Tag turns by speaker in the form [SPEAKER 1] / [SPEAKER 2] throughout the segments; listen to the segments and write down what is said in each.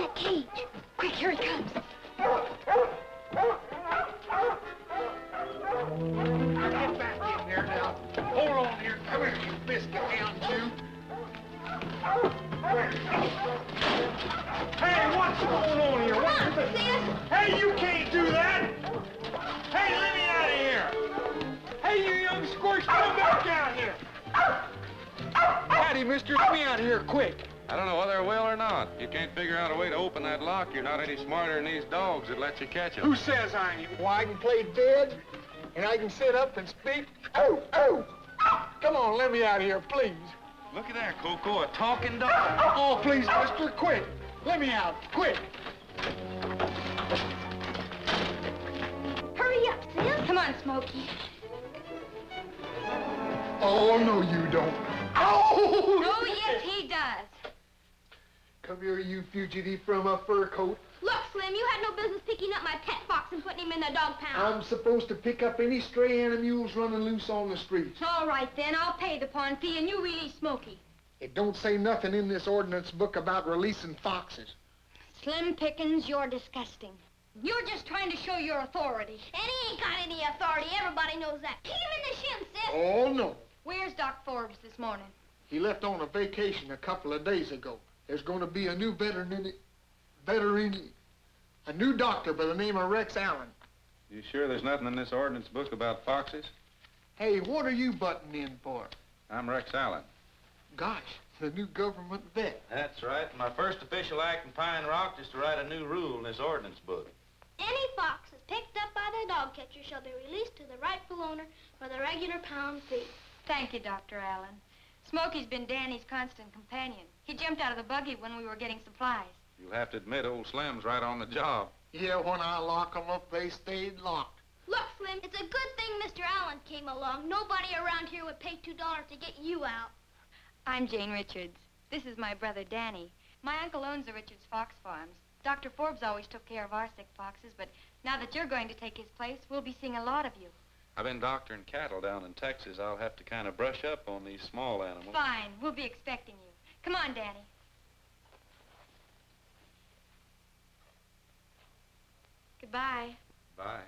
[SPEAKER 1] that cage. Quick, here it comes.
[SPEAKER 2] Get back in there now. Hold on here. Come here, you biscuit hound, you. Hey, what's going on here? What's this? Hey, you can't do that! Hey, let me out of here! Hey, you young squirt, come back out here! Howdy, mister, let me out of here quick.
[SPEAKER 3] I don't know whether I will or not. You can't figure out a way to open that lock. You're not any smarter than these dogs that let you catch them.
[SPEAKER 2] Who says I ain't? Well, I can play dead, and I can sit up and speak. Oh, oh! Come on, let me out of here, please.
[SPEAKER 3] Look at that, Coco, a talking dog.
[SPEAKER 2] Oh, please, mister, quick. Let me out, quick.
[SPEAKER 1] Hurry up, Sis. Come on, Smokey.
[SPEAKER 2] Oh, no, you don't. Oh!
[SPEAKER 1] Oh, yes, he does.
[SPEAKER 2] Come here, you fugitive from a fur coat.
[SPEAKER 1] Look, Slim, you had no business picking up my pet fox and putting him in the dog pound.
[SPEAKER 2] I'm supposed to pick up any stray animals running loose on the streets.
[SPEAKER 1] All right, then. I'll pay the pawn fee and you release Smokey.
[SPEAKER 2] It don't say nothing in this ordinance book about releasing foxes.
[SPEAKER 1] Slim Pickens, you're disgusting. You're just trying to show your authority. And he ain't got any authority. Everybody knows that. Kick him in the shin, Sis.
[SPEAKER 2] Oh, no.
[SPEAKER 1] Where's Doc Forbes this morning?
[SPEAKER 2] He left on a vacation a couple of days ago. There's going to be a new a new doctor by the name of Rex Allen.
[SPEAKER 3] You sure there's nothing in this ordinance book about foxes?
[SPEAKER 2] Hey, what are you butting in for?
[SPEAKER 3] I'm Rex Allen.
[SPEAKER 2] Gosh, the new government vet.
[SPEAKER 3] That's right. My first official act in Pine Rock is to write a new rule in this ordinance book.
[SPEAKER 1] Any fox that's picked up by the dog catcher shall be released to the rightful owner for the regular pound fee. Thank you, Dr. Allen. Smokey's been Danny's constant companion. He jumped out of the buggy when we were getting supplies.
[SPEAKER 3] You'll have to admit old Slim's right on the job.
[SPEAKER 2] Yeah, when I lock 'em up, they stayed locked.
[SPEAKER 1] Look, Slim, it's a good thing Mr. Allen came along. Nobody around here would pay $2 to get you out. I'm Jane Richards. This is my brother, Danny. My uncle owns the Richards Fox Farms. Dr. Forbes always took care of our sick foxes, but now that you're going to take his place, we'll be seeing a lot of you.
[SPEAKER 3] I've been doctoring cattle down in Texas. I'll have to kind of brush up on these small animals.
[SPEAKER 1] Fine. We'll be expecting you. Come on, Danny. Goodbye.
[SPEAKER 3] Bye.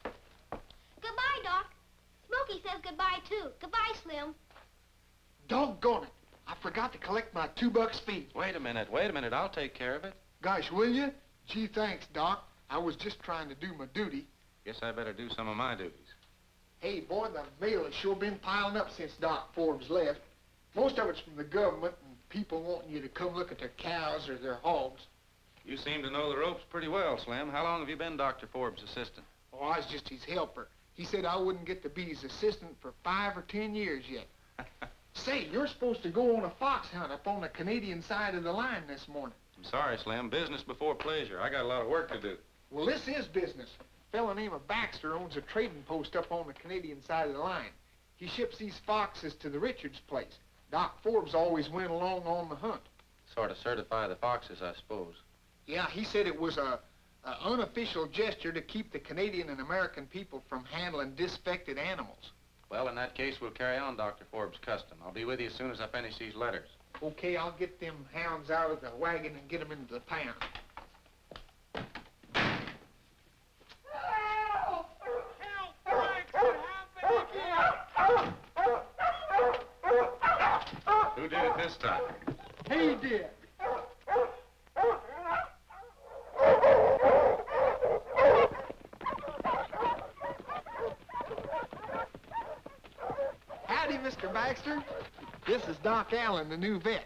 [SPEAKER 1] Goodbye, Doc. Smokey says goodbye, too. Goodbye, Slim.
[SPEAKER 2] Doggone it. I forgot to collect my $2 fee.
[SPEAKER 3] Wait a minute. I'll take care of it.
[SPEAKER 2] Gosh, will you? Gee, thanks, Doc. I was just trying to do my duty.
[SPEAKER 3] Guess I better do some of my duties.
[SPEAKER 2] Hey, boy, the mail has sure been piling up since Doc Forbes left. Most of it's from the government and people wanting you to come look at their cows or their hogs.
[SPEAKER 3] You seem to know the ropes pretty well, Slim. How long have you been Dr. Forbes' assistant?
[SPEAKER 2] Oh, I was just his helper. He said I wouldn't get to be his assistant for 5 or 10 years yet. Say, you're supposed to go on a fox hunt up on the Canadian side of the line this morning.
[SPEAKER 3] I'm sorry, Slim. Business before pleasure. I got a lot of work to do.
[SPEAKER 2] Well, this is business. A fella named Baxter owns a trading post up on the Canadian side of the line. He ships these foxes to the Richards place. Doc Forbes always went along on the hunt.
[SPEAKER 3] Sort of certify the foxes, I suppose.
[SPEAKER 2] Yeah, he said it was a unofficial gesture to keep the Canadian and American people from handling disaffected animals.
[SPEAKER 3] Well, in that case, we'll carry on Dr. Forbes' custom. I'll be with you as soon as I finish these letters.
[SPEAKER 2] Okay, I'll get them hounds out of the wagon and get them into the pound.
[SPEAKER 3] Who did it this time?
[SPEAKER 2] He did. Howdy, Mr. Baxter. This is Doc Allen, the new vet.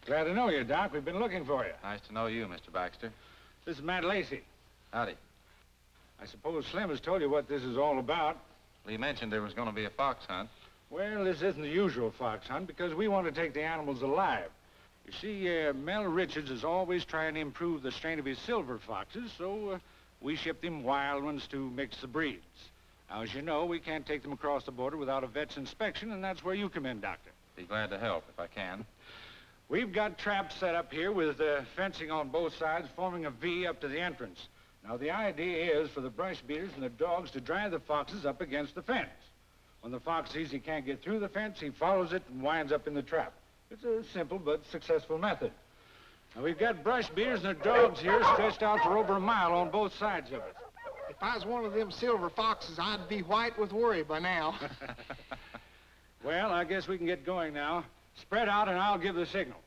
[SPEAKER 4] Glad to know you, Doc. We've been looking for you.
[SPEAKER 3] Nice to know you, Mr. Baxter.
[SPEAKER 4] This is Matt Lacey.
[SPEAKER 3] Howdy.
[SPEAKER 4] I suppose Slim has told you what this is all about.
[SPEAKER 3] Well, he mentioned there was going to be a fox hunt.
[SPEAKER 4] Well, this isn't the usual fox hunt because we want to take the animals alive. You see, Mel Richards is always trying to improve the strain of his silver foxes, so we ship them wild ones to mix the breeds. Now, as you know, we can't take them across the border without a vet's inspection, and that's where you come in, Doctor.
[SPEAKER 3] Be glad to help if I can.
[SPEAKER 4] We've got traps set up here with fencing on both sides, forming a V up to the entrance. Now, the idea is for the brush beaters and the dogs to drive the foxes up against the fence. When the fox sees he can't get through the fence, he follows it and winds up in the trap. It's a simple but successful method. Now, we've got brush beers and their dogs here stretched out for over a mile on both sides of us.
[SPEAKER 2] If I was one of them silver foxes, I'd be white with worry by now.
[SPEAKER 4] Well, I guess we can get going now. Spread out and I'll give the signal.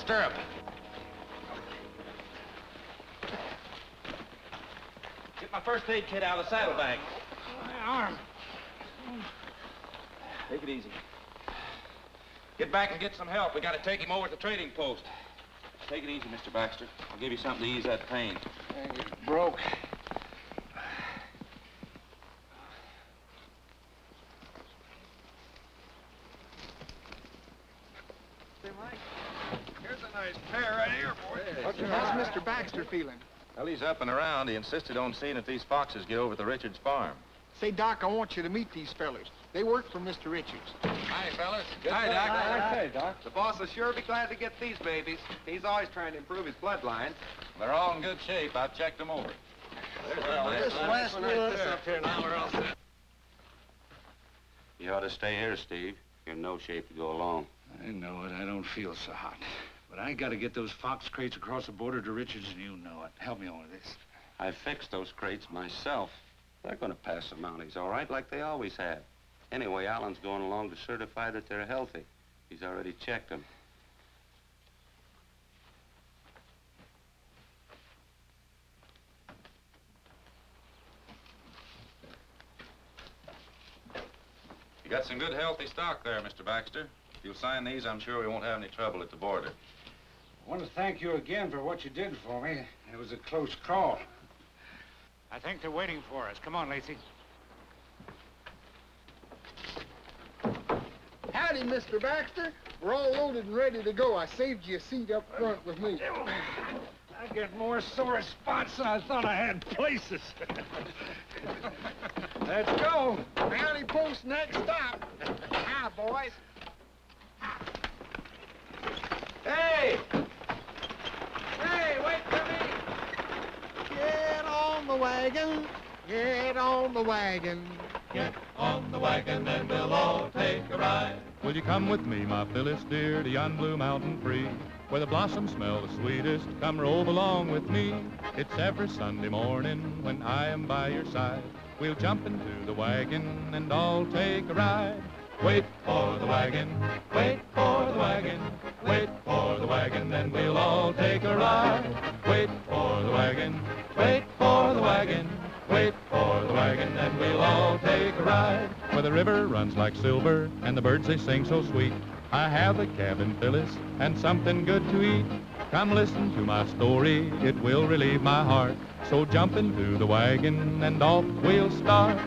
[SPEAKER 3] Stirrup. Get my first aid kit out of the saddlebag.
[SPEAKER 4] My arm.
[SPEAKER 3] Take it easy. Get back and get some help. We got to take him over to the trading post. Take it easy, Mr. Baxter. I'll give you something to ease that pain.
[SPEAKER 2] He's broke.
[SPEAKER 5] Here's a nice pair right here, boy.
[SPEAKER 2] How's Mr. Baxter feeling?
[SPEAKER 3] Well, he's up and around. He insisted on seeing if these foxes get over to the Richards farm.
[SPEAKER 2] Say, Doc, I want you to meet these fellers. They work for Mr. Richards.
[SPEAKER 5] Hi, fellas.
[SPEAKER 3] Hi, Doc.
[SPEAKER 5] Hi.
[SPEAKER 3] Hey, Doc.
[SPEAKER 5] The boss will sure be glad to get these babies. He's always trying to improve his bloodline.
[SPEAKER 3] They're all in good shape. I've checked them over.
[SPEAKER 5] This last one right this up here. Now we're all set.
[SPEAKER 6] You ought to stay here, Steve. You're in no shape to go along.
[SPEAKER 4] I know it. I don't feel so hot. But I got to get those fox crates across the border to Richards, and you know it. Help me on with this.
[SPEAKER 6] I fixed those crates myself. They're going to pass the Mounties all right, like they always have. Anyway, Alan's going along to certify that they're healthy. He's already checked them.
[SPEAKER 3] You got some good, healthy stock there, Mr. Baxter. If you'll sign these, I'm sure we won't have any trouble at the border.
[SPEAKER 4] I want to thank you again for what you did for me. It was a close call. I think they're waiting for us. Come on, Lacey.
[SPEAKER 2] Howdy, Mr. Baxter. We're all loaded and ready to go. I saved you a seat up front with me.
[SPEAKER 4] I get more sore spots than I thought I had places. Let's go.
[SPEAKER 2] Mountie post next stop. Hi, boys.
[SPEAKER 5] Hey! Hey, wait for me!
[SPEAKER 2] Get on the wagon. Get on the wagon.
[SPEAKER 7] Get on the wagon and we'll all take a ride. Will you come with me, my Phyllis dear, to yon blue mountain free, where the blossoms smell the sweetest? Come rove along with me. It's every Sunday morning when I am by your side. We'll jump into the wagon and all take a ride. Wait for the wagon, wait for the wagon, wait for the wagon, then we'll all take a ride. Wait for the wagon, wait for the wagon, wait for the wagon, then we'll all take a ride. Where the river runs like silver and the birds they sing so sweet. I have a cabin, Phyllis, and something good to eat. Come listen to my story, it will relieve my heart. So jump into the wagon and off we'll start.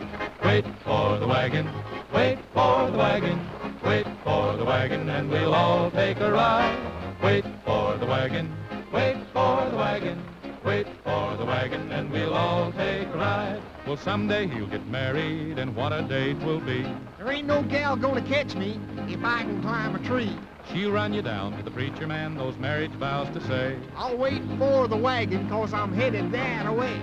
[SPEAKER 7] Wait for the wagon, wait for the wagon, wait for the wagon, and we'll all take a ride. Wait for the wagon, wait for the wagon, wait for the wagon, and we'll all take a ride. Well, someday he'll get married, and what a day 'twill be.
[SPEAKER 2] There ain't no gal gonna catch me if I can climb a tree.
[SPEAKER 7] She'll run you down to the preacher man, those marriage vows to say.
[SPEAKER 2] I'll wait for the wagon, 'cause I'm headed that away.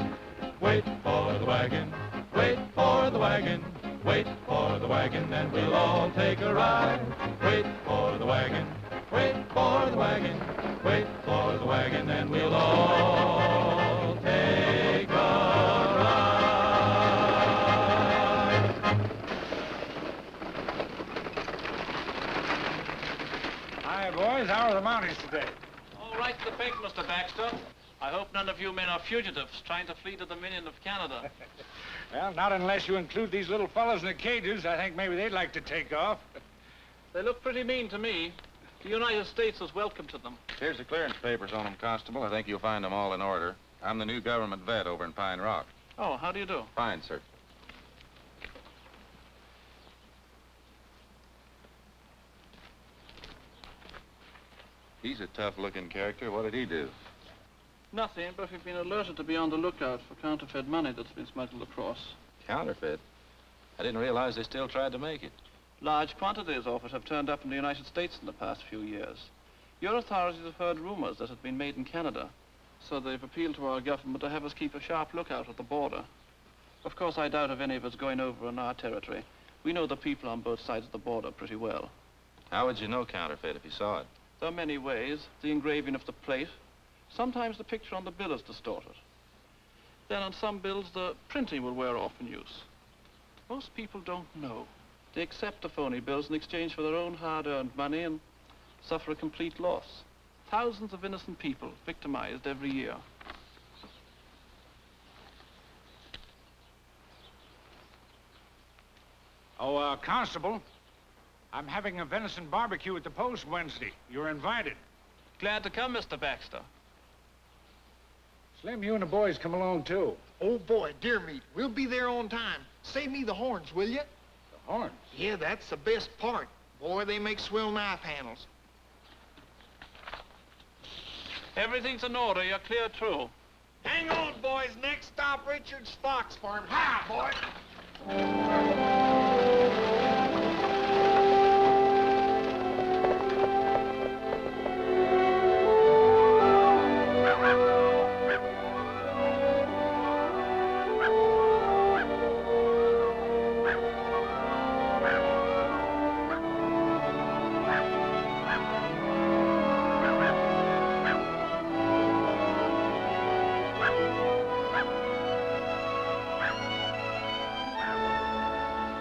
[SPEAKER 7] Wait for the wagon, wait for the wagon, wait for the wagon, and we'll all take a ride. Wait for the wagon, wait for the wagon, wait for the wagon, and we'll all take a ride.
[SPEAKER 4] Hi, boys. How are the Mounties today?
[SPEAKER 8] All right to the peg, Mr. Baxter. I hope none of you men are fugitives trying to flee the Dominion of Canada.
[SPEAKER 4] Well, not unless you include these little fellas in the cages. I think maybe they'd like to take off.
[SPEAKER 8] They look pretty mean to me. The United States is welcome to them.
[SPEAKER 3] Here's the clearance papers on them, Constable. I think you'll find them all in order. I'm the new government vet over in Pine Rock.
[SPEAKER 8] Oh, how do you do?
[SPEAKER 3] Fine, sir. He's a tough-looking character. What did he do?
[SPEAKER 8] Nothing, but we've been alerted to be on the lookout for counterfeit money that's been smuggled across.
[SPEAKER 3] Counterfeit? I didn't realize they still tried to make it.
[SPEAKER 8] Large quantities of it have turned up in the United States in the past few years. Your authorities have heard rumors that it had been made in Canada, so they've appealed to our government to have us keep a sharp lookout at the border. Of course, I doubt if any of it's going over in our territory. We know the people on both sides of the border pretty well.
[SPEAKER 3] How would you know counterfeit if you saw it?
[SPEAKER 8] There are many ways. The engraving of the plate. Sometimes the picture on the bill is distorted. Then on some bills, the printing will wear off in use. Most people don't know. They accept the phony bills in exchange for their own hard-earned money and suffer a complete loss. Thousands of innocent people victimized every year.
[SPEAKER 4] Oh, Constable, I'm having a venison barbecue at the post Wednesday. You're invited.
[SPEAKER 8] Glad to come, Mr. Baxter.
[SPEAKER 4] Slim, you and the boys come along, too.
[SPEAKER 2] Oh, boy, deer meat. We'll be there on time. Save me the horns, will you?
[SPEAKER 4] The horns?
[SPEAKER 2] Yeah, that's the best part. Boy, they make swell knife handles.
[SPEAKER 8] Everything's in order. You're clear through.
[SPEAKER 2] Hang on, boys. Next stop, Richard's Fox Farm. Hi, boy.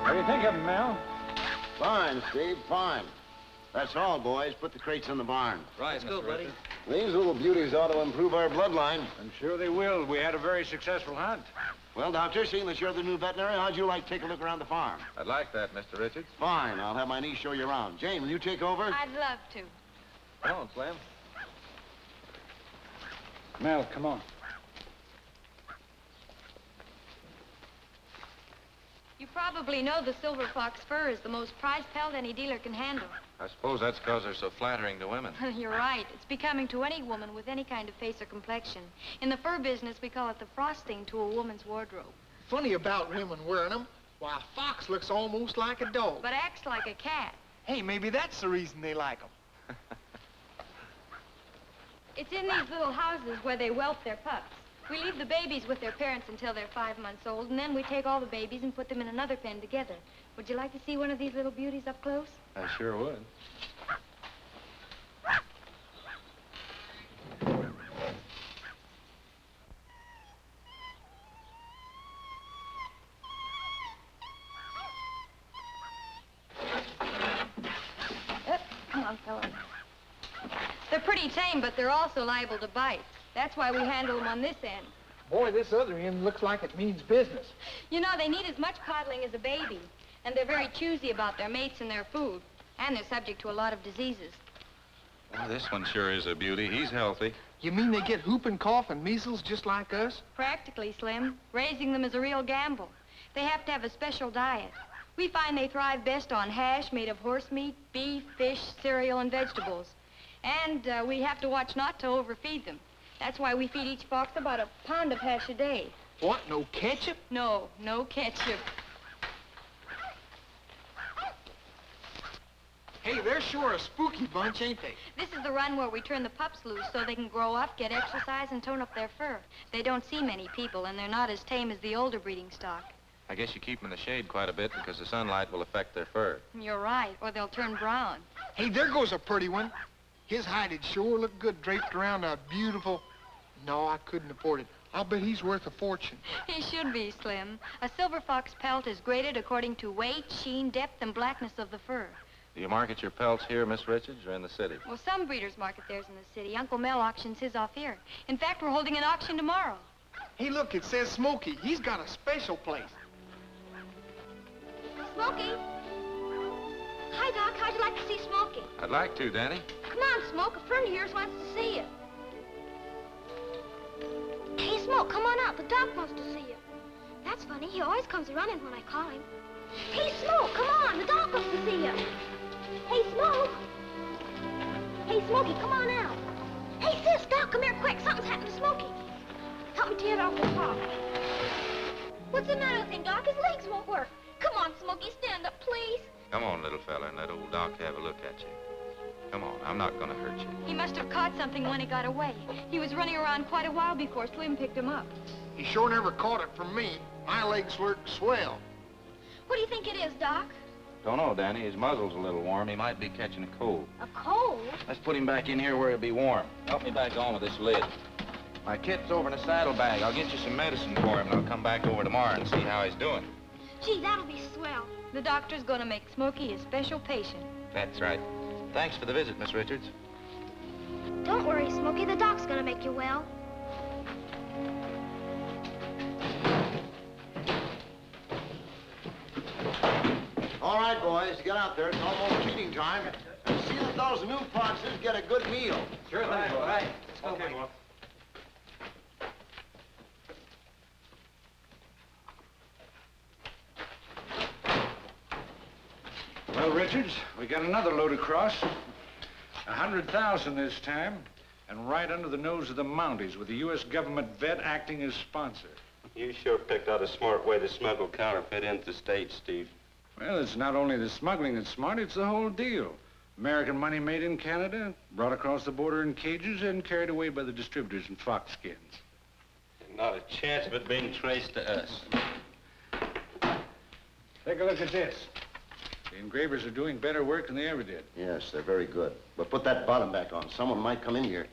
[SPEAKER 4] What do you think of him, Mel?
[SPEAKER 9] Fine, Steve, fine. That's all, boys. Put the crates in the barn.
[SPEAKER 3] Right, Mr. Richards.
[SPEAKER 9] These little beauties ought to improve our bloodline.
[SPEAKER 4] I'm sure they will. We had a very successful hunt.
[SPEAKER 9] Well, Doctor, seeing that you're the new veterinary, how'd you like to take a look around the farm?
[SPEAKER 3] I'd like that, Mr. Richards.
[SPEAKER 9] Fine. I'll have my niece show you around. Jane, will you take over?
[SPEAKER 1] I'd love to.
[SPEAKER 3] Come on, Clem.
[SPEAKER 4] Mel, come on.
[SPEAKER 1] You probably know the silver fox fur is the most prized pelt any dealer can handle.
[SPEAKER 3] I suppose that's because they're so flattering to women.
[SPEAKER 1] You're right. It's becoming to any woman with any kind of face or complexion. In the fur business, we call it the frosting to a woman's wardrobe.
[SPEAKER 2] Funny about women wearing them. Why, a fox looks almost like a dog.
[SPEAKER 1] But acts like a cat.
[SPEAKER 2] Hey, maybe that's the reason they like them.
[SPEAKER 1] It's in these little houses where they whelp their pups. We leave the babies with their parents until they're 5 months old, and then we take all the babies and put them in another pen together. Would you like to see one of these little beauties up close?
[SPEAKER 3] I sure would.
[SPEAKER 1] Come on, fellas. They're pretty tame, but they're also liable to bite. That's why we handle them on this end.
[SPEAKER 2] Boy, this other end looks like it means business.
[SPEAKER 1] You know, they need as much coddling as a baby, and they're very choosy about their mates and their food, and they're subject to a lot of diseases.
[SPEAKER 3] Well, this one sure is a beauty. He's healthy.
[SPEAKER 2] You mean they get whooping cough and measles just like us?
[SPEAKER 1] Practically, Slim. Raising them is a real gamble. They have to have a special diet. We find they thrive best on hash made of horse meat, beef, fish, cereal, and vegetables. And we have to watch not to overfeed them. That's why we feed each fox about a pound of hash a day.
[SPEAKER 2] What, no ketchup?
[SPEAKER 1] No, no ketchup.
[SPEAKER 2] Hey, they're sure a spooky bunch, ain't they?
[SPEAKER 1] This is the run where we turn the pups loose so they can grow up, get exercise, and tone up their fur. They don't see many people, and they're not as tame as the older breeding stock.
[SPEAKER 3] I guess you keep them in the shade quite a bit because the sunlight will affect their fur.
[SPEAKER 1] You're right, or they'll turn brown.
[SPEAKER 2] Hey, there goes a pretty one. His hide sure look good draped around a beautiful... No, I couldn't afford it. I'll bet he's worth a fortune.
[SPEAKER 1] He should be, Slim. A silver fox pelt is graded according to weight, sheen, depth, and blackness of the fur.
[SPEAKER 3] Do you market your pelts here, Miss Richards, or in the city?
[SPEAKER 1] Well, some breeders market theirs in the city. Uncle Mel auctions his off here. In fact, we're holding an auction tomorrow.
[SPEAKER 2] Hey, look, it says Smokey. He's got a special place.
[SPEAKER 1] Smokey? Hi, Doc. How'd you like to see Smokey?
[SPEAKER 3] I'd like to, Danny.
[SPEAKER 1] Come on, Smoke. A friend of yours wants to see you. Hey, Smoke, come on out. The doc wants to see you. That's funny. He always comes running when I call him. Hey, Smoke, come on. The doc wants to see you. Hey, Smoke. Hey, Smokey, come on out. Hey, sis, Doc, come here quick. Something's happened to Smokey. Help me tear off the top. What's the matter with him, Doc? His legs won't work. Come on, Smokey, stand up, please.
[SPEAKER 3] Come on, little fella, and let old Doc have a look at you. Come on, I'm not gonna hurt you.
[SPEAKER 1] He must have caught something when he got away. He was running around quite a while before Slim picked him up.
[SPEAKER 2] He sure never caught it from me. My legs work swell.
[SPEAKER 1] What do you think it is, Doc?
[SPEAKER 3] Don't know, Danny. His muzzle's a little warm. He might be catching a cold.
[SPEAKER 1] A cold?
[SPEAKER 3] Let's put him back in here where he'll be warm. Help me back on with this lid. My kit's over in a saddlebag. I'll get you some medicine for him, and I'll come back over tomorrow and see how he's doing.
[SPEAKER 1] Gee, that'll be swell. The doctor's gonna make Smokey his special patient.
[SPEAKER 3] That's right. Thanks for the visit, Miss Richards.
[SPEAKER 1] Don't worry, Smokey. The doc's gonna make you well.
[SPEAKER 9] All right, boys, get out there. It's almost feeding time. And see that those new foxes get a good meal.
[SPEAKER 5] Sure thing, all right. Let's go, okay, boy.
[SPEAKER 4] Well, Richards, we got another load across. 100,000 this time, and right under the nose of the Mounties, with the U.S. government vet acting as sponsor.
[SPEAKER 6] You sure picked out a smart way to smuggle counterfeit into the States, Steve.
[SPEAKER 4] Well, it's not only the smuggling that's smart, it's the whole deal. American money made in Canada, brought across the border in cages, and carried away by the distributors in fox skins.
[SPEAKER 6] And not a chance of it being traced to us.
[SPEAKER 4] Take a look at this. The engravers are doing better work than they ever did.
[SPEAKER 9] Yes, they're very good. But put that bottom back on. Someone might come in here.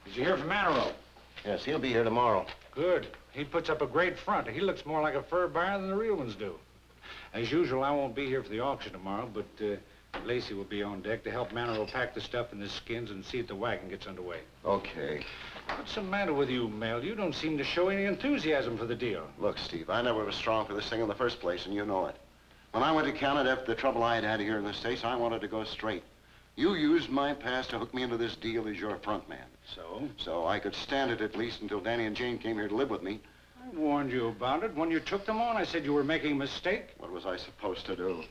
[SPEAKER 4] Did you hear from Manero?
[SPEAKER 9] Yes, he'll be here tomorrow.
[SPEAKER 4] Good. He puts up a great front. He looks more like a fur buyer than the real ones do. As usual, I won't be here for the auction tomorrow, but Lacey will be on deck to help Manero pack the stuff in the skins and see that the wagon gets underway.
[SPEAKER 9] Okay.
[SPEAKER 4] What's the matter with you, Mel? You don't seem to show any enthusiasm for the deal.
[SPEAKER 9] Look, Steve, I never was strong for this thing in the first place, and you know it. When I went to Canada after the trouble I had here in the States, I wanted to go straight. You used my past to hook me into this deal as your front man.
[SPEAKER 4] So?
[SPEAKER 9] So I could stand it at least until Danny and Jane came here to live with me.
[SPEAKER 4] I warned you about it. When you took them on, I said you were making a mistake.
[SPEAKER 9] What was I supposed to do?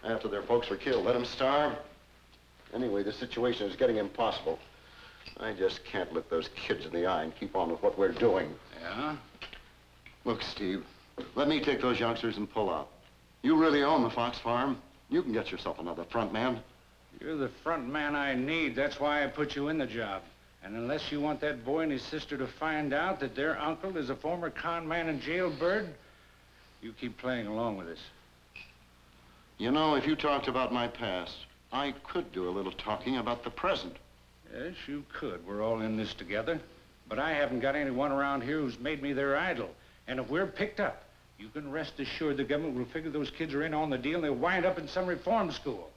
[SPEAKER 9] After their folks were killed, let them starve? Anyway, the situation is getting impossible. I just can't look those kids in the eye and keep on with what we're doing.
[SPEAKER 4] Yeah?
[SPEAKER 9] Look, Steve, let me take those youngsters and pull out. You really own the Fox farm. You can get yourself another front man.
[SPEAKER 4] You're the front man I need. That's why I put you in the job. And unless you want that boy and his sister to find out that their uncle is a former con man and jailbird, you keep playing along with us.
[SPEAKER 9] You know, if you talked about my past, I could do a little talking about the present.
[SPEAKER 4] Yes, you could. We're all in this together. But I haven't got anyone around here who's made me their idol. And if we're picked up, you can rest assured the government will figure those kids are in on the deal and they'll wind up in some reform school.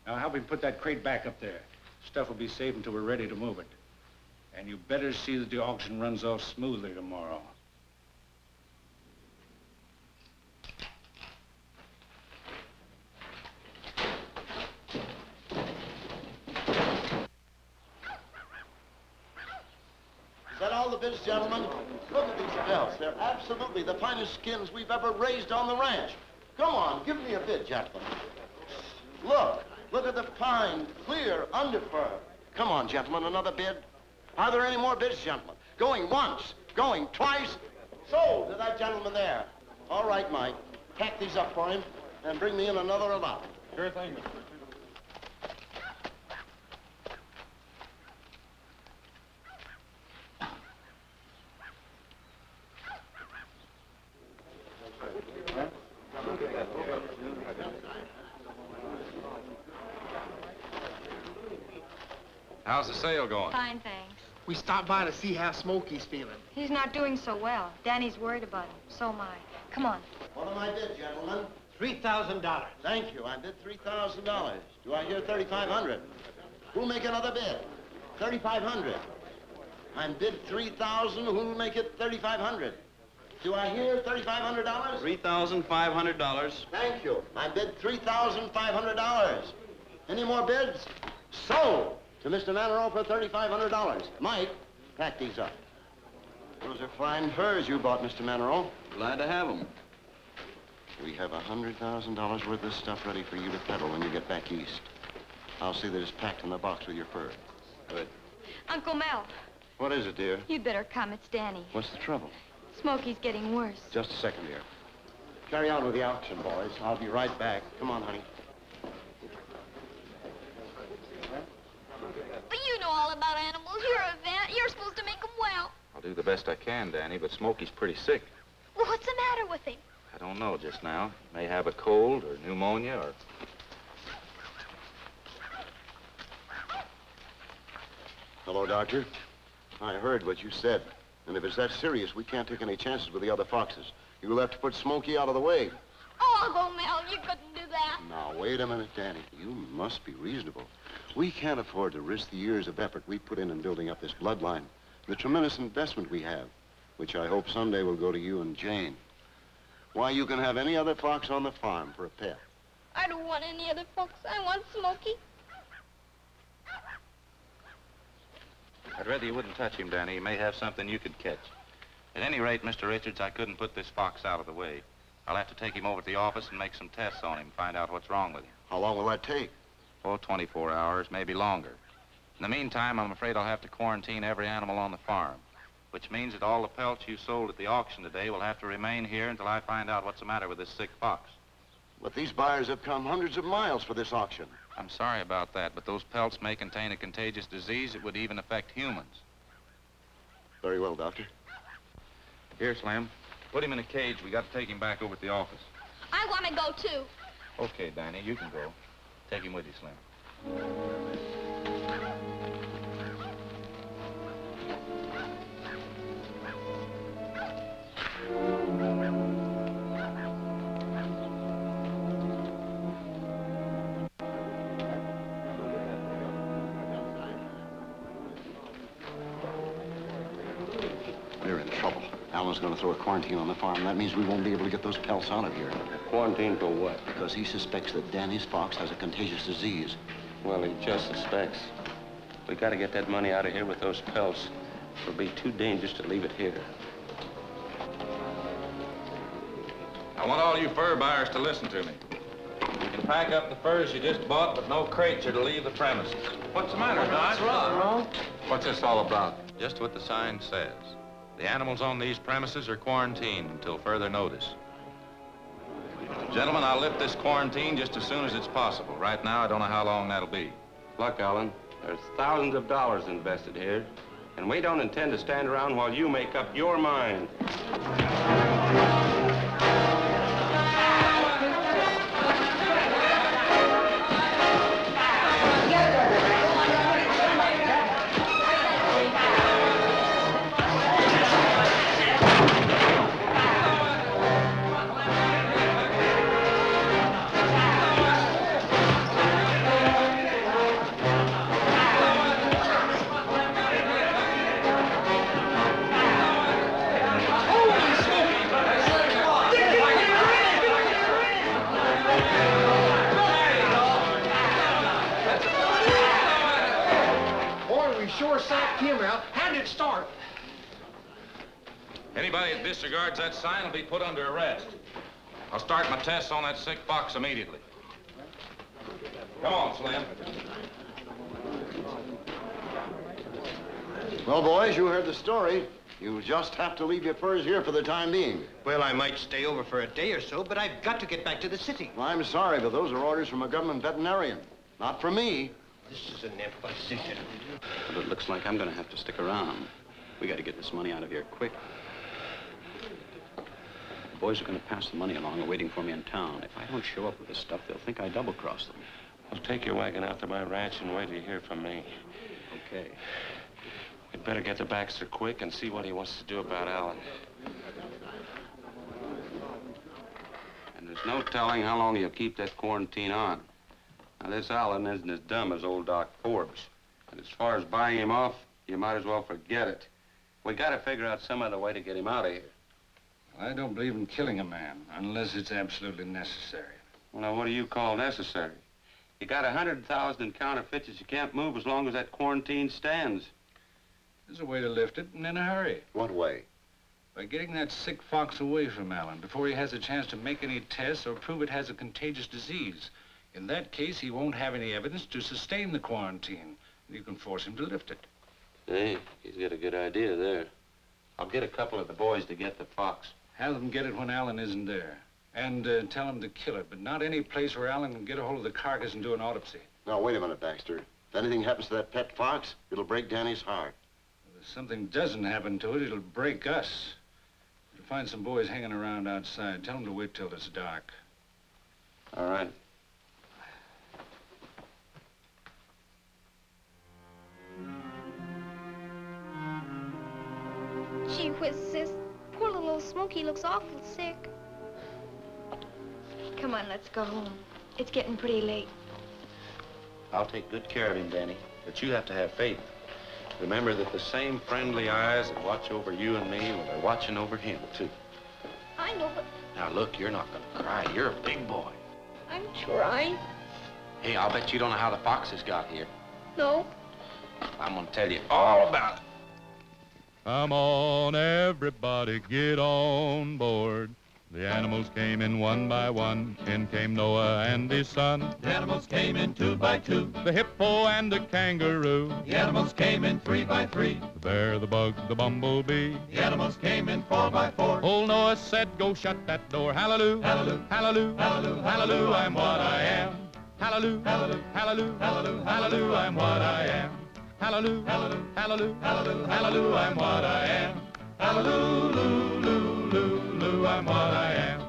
[SPEAKER 4] Now, help me put that crate back up there. Stuff will be safe until we're ready to move it. And you better see that the auction runs off smoothly tomorrow.
[SPEAKER 9] Is that all the bids, gentlemen? Look at these belts. They're absolutely the finest skins we've ever raised on the ranch. Come on, give me a bid, gentlemen. Look at the fine, clear underfur. Come on, gentlemen, another bid. Are there any more bids, gentlemen? Going once, going twice. Sold to that gentleman there. All right, Mike. Pack these up for him and bring me in another lot.
[SPEAKER 3] Sure thing, Mr. How's the sale going?
[SPEAKER 1] Fine, thanks.
[SPEAKER 2] We stopped by to see how Smokey's feeling.
[SPEAKER 1] He's not doing so well. Danny's worried about him. So am I. Come on.
[SPEAKER 9] What am I bid, gentlemen?
[SPEAKER 5] $3,000.
[SPEAKER 9] Thank you. I bid $3,000. Do I hear $3,500? Who'll make another bid? $3,500. I'm bid $3,000. Who'll make it $3,500? Do I hear $3,500?
[SPEAKER 5] $3,500.
[SPEAKER 9] Thank you. I bid $3,500. Any more bids? Sold to Mr. Manero for $3,500. Mike, pack these up. Those are fine furs you bought, Mr. Manero.
[SPEAKER 5] Glad to have them.
[SPEAKER 9] We have $100,000 worth of stuff ready for you to peddle when you get back east. I'll see that it's packed in the box with your fur.
[SPEAKER 5] Good.
[SPEAKER 1] Uncle Mel,
[SPEAKER 9] What is it, dear?
[SPEAKER 1] you'd better come. It's Danny.
[SPEAKER 9] What's the trouble?
[SPEAKER 1] Smokey's getting worse.
[SPEAKER 9] Just a second, dear. Carry on with the auction, boys. I'll be right back. Come on, honey.
[SPEAKER 1] But you know all about animals. You're a vet. You're supposed to make them well.
[SPEAKER 3] I'll do the best I can, Danny, but Smokey's pretty sick.
[SPEAKER 1] Well, what's the matter with him?
[SPEAKER 3] I don't know just now. May have a cold or pneumonia or...
[SPEAKER 9] Hello, Doctor. I heard what you said. And if it's that serious, we can't take any chances with the other foxes. You'll have to put Smokey out of the way.
[SPEAKER 1] Oh, Uncle Mel, you couldn't do that.
[SPEAKER 9] Now, wait a minute, Danny. You must be reasonable. We can't afford to risk the years of effort we put in building up this bloodline. The tremendous investment we have, which I hope someday will go to you and Jane. Why, you can have any other fox on the farm for a pet.
[SPEAKER 1] I don't want any other fox. I want Smokey.
[SPEAKER 3] I'd rather you wouldn't touch him, Danny. He may have something you could catch. At any rate, Mr. Richards, I couldn't put this fox out of the way. I'll have to take him over to the office and make some tests on him, find out what's wrong with him.
[SPEAKER 9] How long will that take?
[SPEAKER 3] Oh, 24 hours, maybe longer. In the meantime, I'm afraid I'll have to quarantine every animal on the farm. which means that all the pelts you sold at the auction today will have to remain here until I find out what's the matter with this sick fox.
[SPEAKER 9] But these buyers have come hundreds of miles for this auction.
[SPEAKER 3] I'm sorry about that, but those pelts may contain a contagious disease that would even affect humans.
[SPEAKER 9] Very well, Doctor.
[SPEAKER 3] Here, Slim. Put him in a cage. We got to take him back over to the office.
[SPEAKER 1] I want to go, too.
[SPEAKER 3] Okay, Danny, you can go. Take him with you, Slim.
[SPEAKER 9] We're in trouble. Alan's going to throw a quarantine on the farm. That means we won't be able to get those pelts out of here.
[SPEAKER 6] Quarantine for what?
[SPEAKER 9] Because he suspects that Danny's fox has a contagious disease.
[SPEAKER 6] Well, he just suspects. We got to get that money out of here with those pelts. It'll be too dangerous to leave it here.
[SPEAKER 3] I want all you fur buyers to listen to me. You can pack up the furs you just bought, but no crates are to leave the premises.
[SPEAKER 8] What's the matter, Dodge? What's wrong?
[SPEAKER 3] What's this all about? Just what the sign says. The animals on these premises are quarantined until further notice. Gentlemen, I'll lift this quarantine just as soon as it's possible. Right now, I don't know how long that'll be.
[SPEAKER 6] Look, Alan, there's thousands of dollars invested here, and we don't intend to stand around while you make up your mind.
[SPEAKER 2] Sure sacked him out. How did it start?
[SPEAKER 3] Anybody that disregards that sign will be put under arrest. I'll start my tests on that sick fox immediately. Come on, Slim.
[SPEAKER 9] Well, boys, you heard the story. You just have to leave your furs here for the time being.
[SPEAKER 10] Well, I might stay over for a day or so, but I've got to get back to the city.
[SPEAKER 9] Well, I'm sorry, but those are orders from a government veterinarian. Not from me.
[SPEAKER 10] This is an imposition.
[SPEAKER 6] But it looks like I'm going to have to stick around. We got to get this money out of here quick. The boys are going to pass the money along, waiting for me in town. If I don't show up with this stuff, they'll think I double-crossed them.
[SPEAKER 5] Well, take your wagon out to my ranch and wait till you hear from me.
[SPEAKER 6] Okay.
[SPEAKER 5] We'd better get to Baxter quick and see what he wants to do about Alan.
[SPEAKER 6] And there's no telling how long you'll keep that quarantine on. Now, this Alan isn't as dumb as old Doc Forbes. And as far as buying him off, you might as well forget it. We got to figure out some other way to get him out of here.
[SPEAKER 4] I don't believe in killing a man unless it's absolutely necessary.
[SPEAKER 6] Well, now, what do you call necessary? You got 100,000 in counterfeits that you can't move as long as that quarantine stands.
[SPEAKER 4] There's a way to lift it, and in a hurry.
[SPEAKER 9] What way?
[SPEAKER 4] By getting that sick fox away from Alan before he has a chance to make any tests or prove it has a contagious disease. In that case, he won't have any evidence to sustain the quarantine. You can force him to lift it.
[SPEAKER 6] Hey, he's got a good idea there. I'll get a couple of the boys to get the fox.
[SPEAKER 4] Have them get it when Alan isn't there. And tell them to kill it, but not any place where Alan can get a hold of the carcass and do an autopsy.
[SPEAKER 9] Now, wait a minute, Baxter. If anything happens to that pet fox, it'll break Danny's heart.
[SPEAKER 4] If something doesn't happen to it, it'll break us. You'll find some boys hanging around outside. Tell them to wait till it's dark.
[SPEAKER 6] All right.
[SPEAKER 1] Gee whiz, sis. Poor little old Smokey looks awful sick. Come on, let's go home. It's getting pretty late.
[SPEAKER 3] I'll take good care of him, Danny. But you have to have faith. Remember that the same friendly eyes that watch over you and me, well, they're watching over him, too.
[SPEAKER 1] I know, but
[SPEAKER 3] Now, look, you're not gonna cry. You're a big boy.
[SPEAKER 1] I'm trying.
[SPEAKER 3] Hey, I'll bet you don't know how the foxes got here.
[SPEAKER 1] No.
[SPEAKER 3] I'm gonna tell you all about it.
[SPEAKER 7] Come on, everybody, get on board. The animals came in one by one. In came Noah and his son.
[SPEAKER 11] The animals came in 2 by 2.
[SPEAKER 7] The hippo and the kangaroo.
[SPEAKER 11] The animals came in 3 by 3.
[SPEAKER 7] The bear, the bug, the bumblebee.
[SPEAKER 11] The animals came in 4 by 4.
[SPEAKER 7] Old Noah said, go shut that door. Hallelujah,
[SPEAKER 11] Hallelujah,
[SPEAKER 7] hallelujah,
[SPEAKER 11] hallelujah,
[SPEAKER 7] hallelujah, I'm what I am. Hallelujah,
[SPEAKER 11] hallelujah,
[SPEAKER 7] hallelujah,
[SPEAKER 11] hallelujah,
[SPEAKER 7] hallelujah, I'm what I am. Hallelujah,
[SPEAKER 11] hallelujah,
[SPEAKER 7] hallelujah,
[SPEAKER 11] hallelujah,
[SPEAKER 7] hallelujah, I'm what I am. Hallelujah, I'm what I am.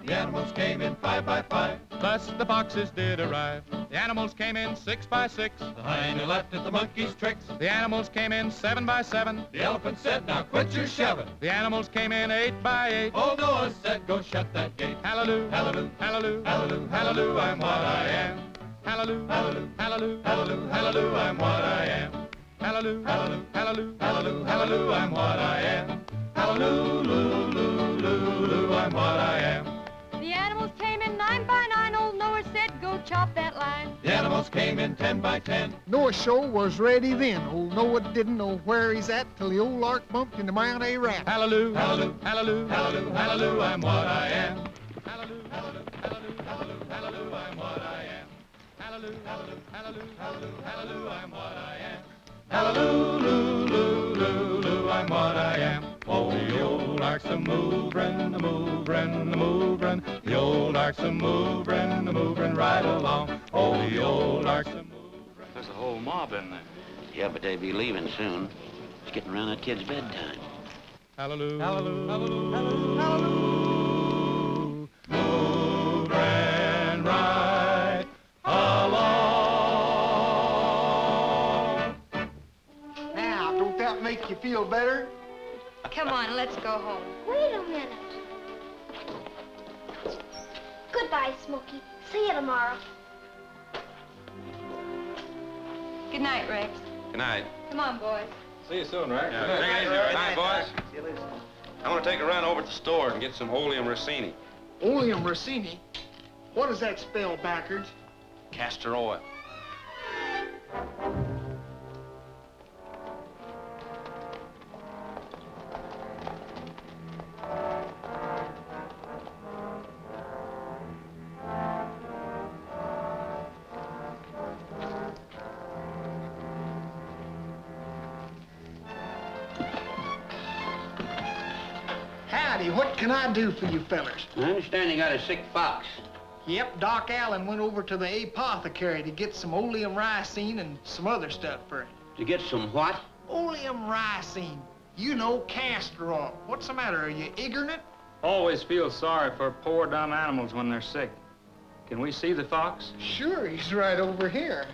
[SPEAKER 11] The animals came in 5 by 5.
[SPEAKER 7] Thus the foxes did arrive. The animals came in 6 by 6.
[SPEAKER 11] The hyena laughed at the monkey's tricks.
[SPEAKER 7] The animals came in 7 by 7.
[SPEAKER 11] The elephant said, now quit your shoving.
[SPEAKER 7] The animals came in 8 by 8.
[SPEAKER 11] Old Noah said, go shut that gate.
[SPEAKER 7] Hallelujah,
[SPEAKER 11] Hallelujah,
[SPEAKER 7] hallelujah,
[SPEAKER 11] hallelujah,
[SPEAKER 7] hallelujah, I'm what I am. Hallelujah,
[SPEAKER 11] hallelujah,
[SPEAKER 7] hallelujah,
[SPEAKER 11] hallelujah,
[SPEAKER 7] hallelujah, I'm what I am. Hallelujah,
[SPEAKER 11] hallelujah,
[SPEAKER 7] hallelujah,
[SPEAKER 11] hallelujah,
[SPEAKER 7] hallelujah, I'm what I am. Hallelujah, I'm what I am.
[SPEAKER 1] The animals came in 9 by 9. Old Noah said, go chop that line.
[SPEAKER 11] The animals came in 10 by 10.
[SPEAKER 2] Noah's show was ready then. Old Noah didn't know where he's at till the old ark bumped into Mount Ararat.
[SPEAKER 7] Hallelujah,
[SPEAKER 11] Hallelujah,
[SPEAKER 7] hallelujah,
[SPEAKER 11] hallelujah,
[SPEAKER 7] hallelujah, I'm what I am.
[SPEAKER 11] hallelujah,
[SPEAKER 7] Hallelujah, I'm what I am. Hallelujah, hallelujah, I'm what I am. Hallelujah, I'm what I am. Oh, the old ark's a movin', a movin', a movin'. The old ark's a movin', a movin' right along. Oh, the old ark's a movin'.
[SPEAKER 5] There's a whole mob in there.
[SPEAKER 12] Yeah, but they'll be leaving soon. It's getting around that kid's bedtime.
[SPEAKER 7] Hallelujah,
[SPEAKER 11] hallelujah,
[SPEAKER 7] movin' right along.
[SPEAKER 2] Now, don't that make you feel better?
[SPEAKER 1] Come on, let's go home.
[SPEAKER 13] Wait a minute. Goodbye, Smokey. See you tomorrow.
[SPEAKER 1] Good night, Rex.
[SPEAKER 3] Good night.
[SPEAKER 1] Come on, boys.
[SPEAKER 11] See you soon, right?
[SPEAKER 3] Yeah, take it easy, all right? Good night, boys. I want to take a run over to the store and get some oleum racini.
[SPEAKER 2] Oleum racini? What does that spell backwards?
[SPEAKER 3] Castor oil.
[SPEAKER 2] Howdy, what can I do for you fellers?
[SPEAKER 12] I understand you got a sick fox.
[SPEAKER 2] Yep, Doc Allen went over to the apothecary to get some oleum ricin and some other stuff for it.
[SPEAKER 12] To get some what?
[SPEAKER 2] Oleum ricin. You know, castor oil. What's the matter, are you ignorant?
[SPEAKER 4] Always feel sorry for poor dumb animals when they're sick. Can we see the fox?
[SPEAKER 2] Sure, he's right over here.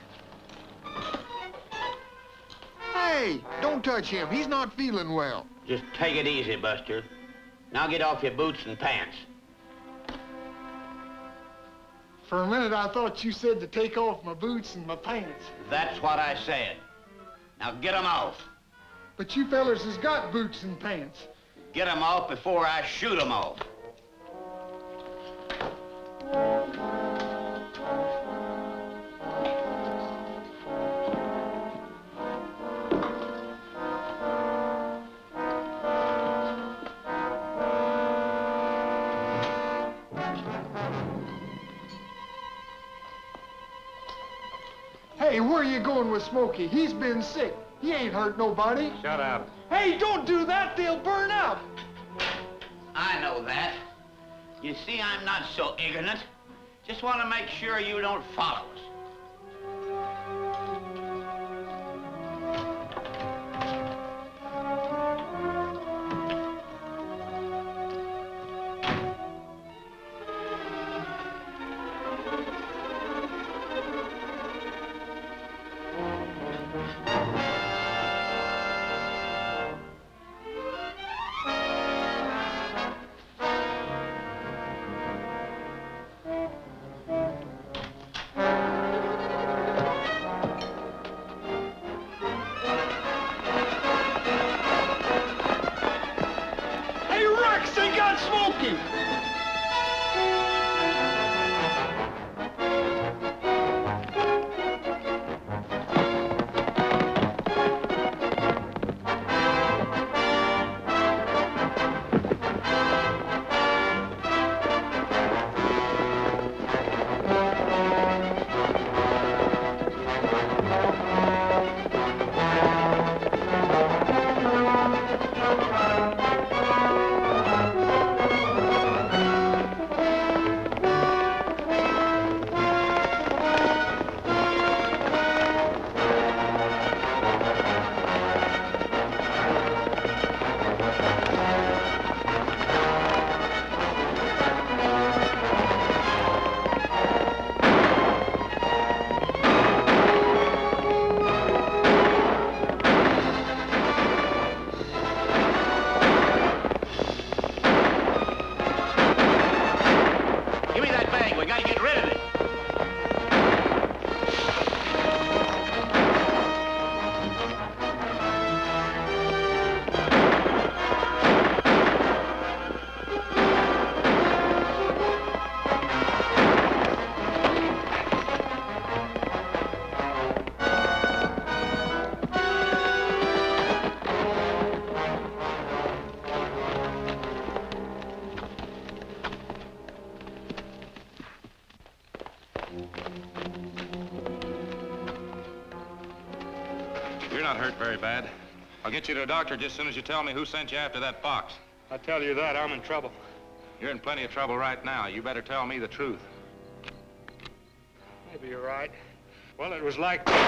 [SPEAKER 2] Hey, don't touch him. He's not feeling well.
[SPEAKER 12] Just take it easy, Buster. Now get off your boots and pants.
[SPEAKER 2] For a minute, I thought you said to take off my boots and my pants.
[SPEAKER 12] That's what I said. Now get 'em off.
[SPEAKER 2] But you fellers has got boots and pants.
[SPEAKER 12] Get 'em off before I shoot 'em off.
[SPEAKER 2] Hey, where are you going with Smokey? He's been sick. He ain't hurt nobody.
[SPEAKER 4] Shut up.
[SPEAKER 2] Hey, don't do that. They'll burn up.
[SPEAKER 12] I know that. You see, I'm not so ignorant. Just want to make sure you don't follow us.
[SPEAKER 2] Hey, Rex, they got Smokey.
[SPEAKER 3] not hurt very bad. I'll get you to a doctor just as soon as you tell me who sent you after that fox.
[SPEAKER 14] I tell you that, I'm in trouble.
[SPEAKER 3] You're in plenty of trouble right now. You better tell me the truth.
[SPEAKER 14] Maybe you're right. Well, it was like...
[SPEAKER 3] Getting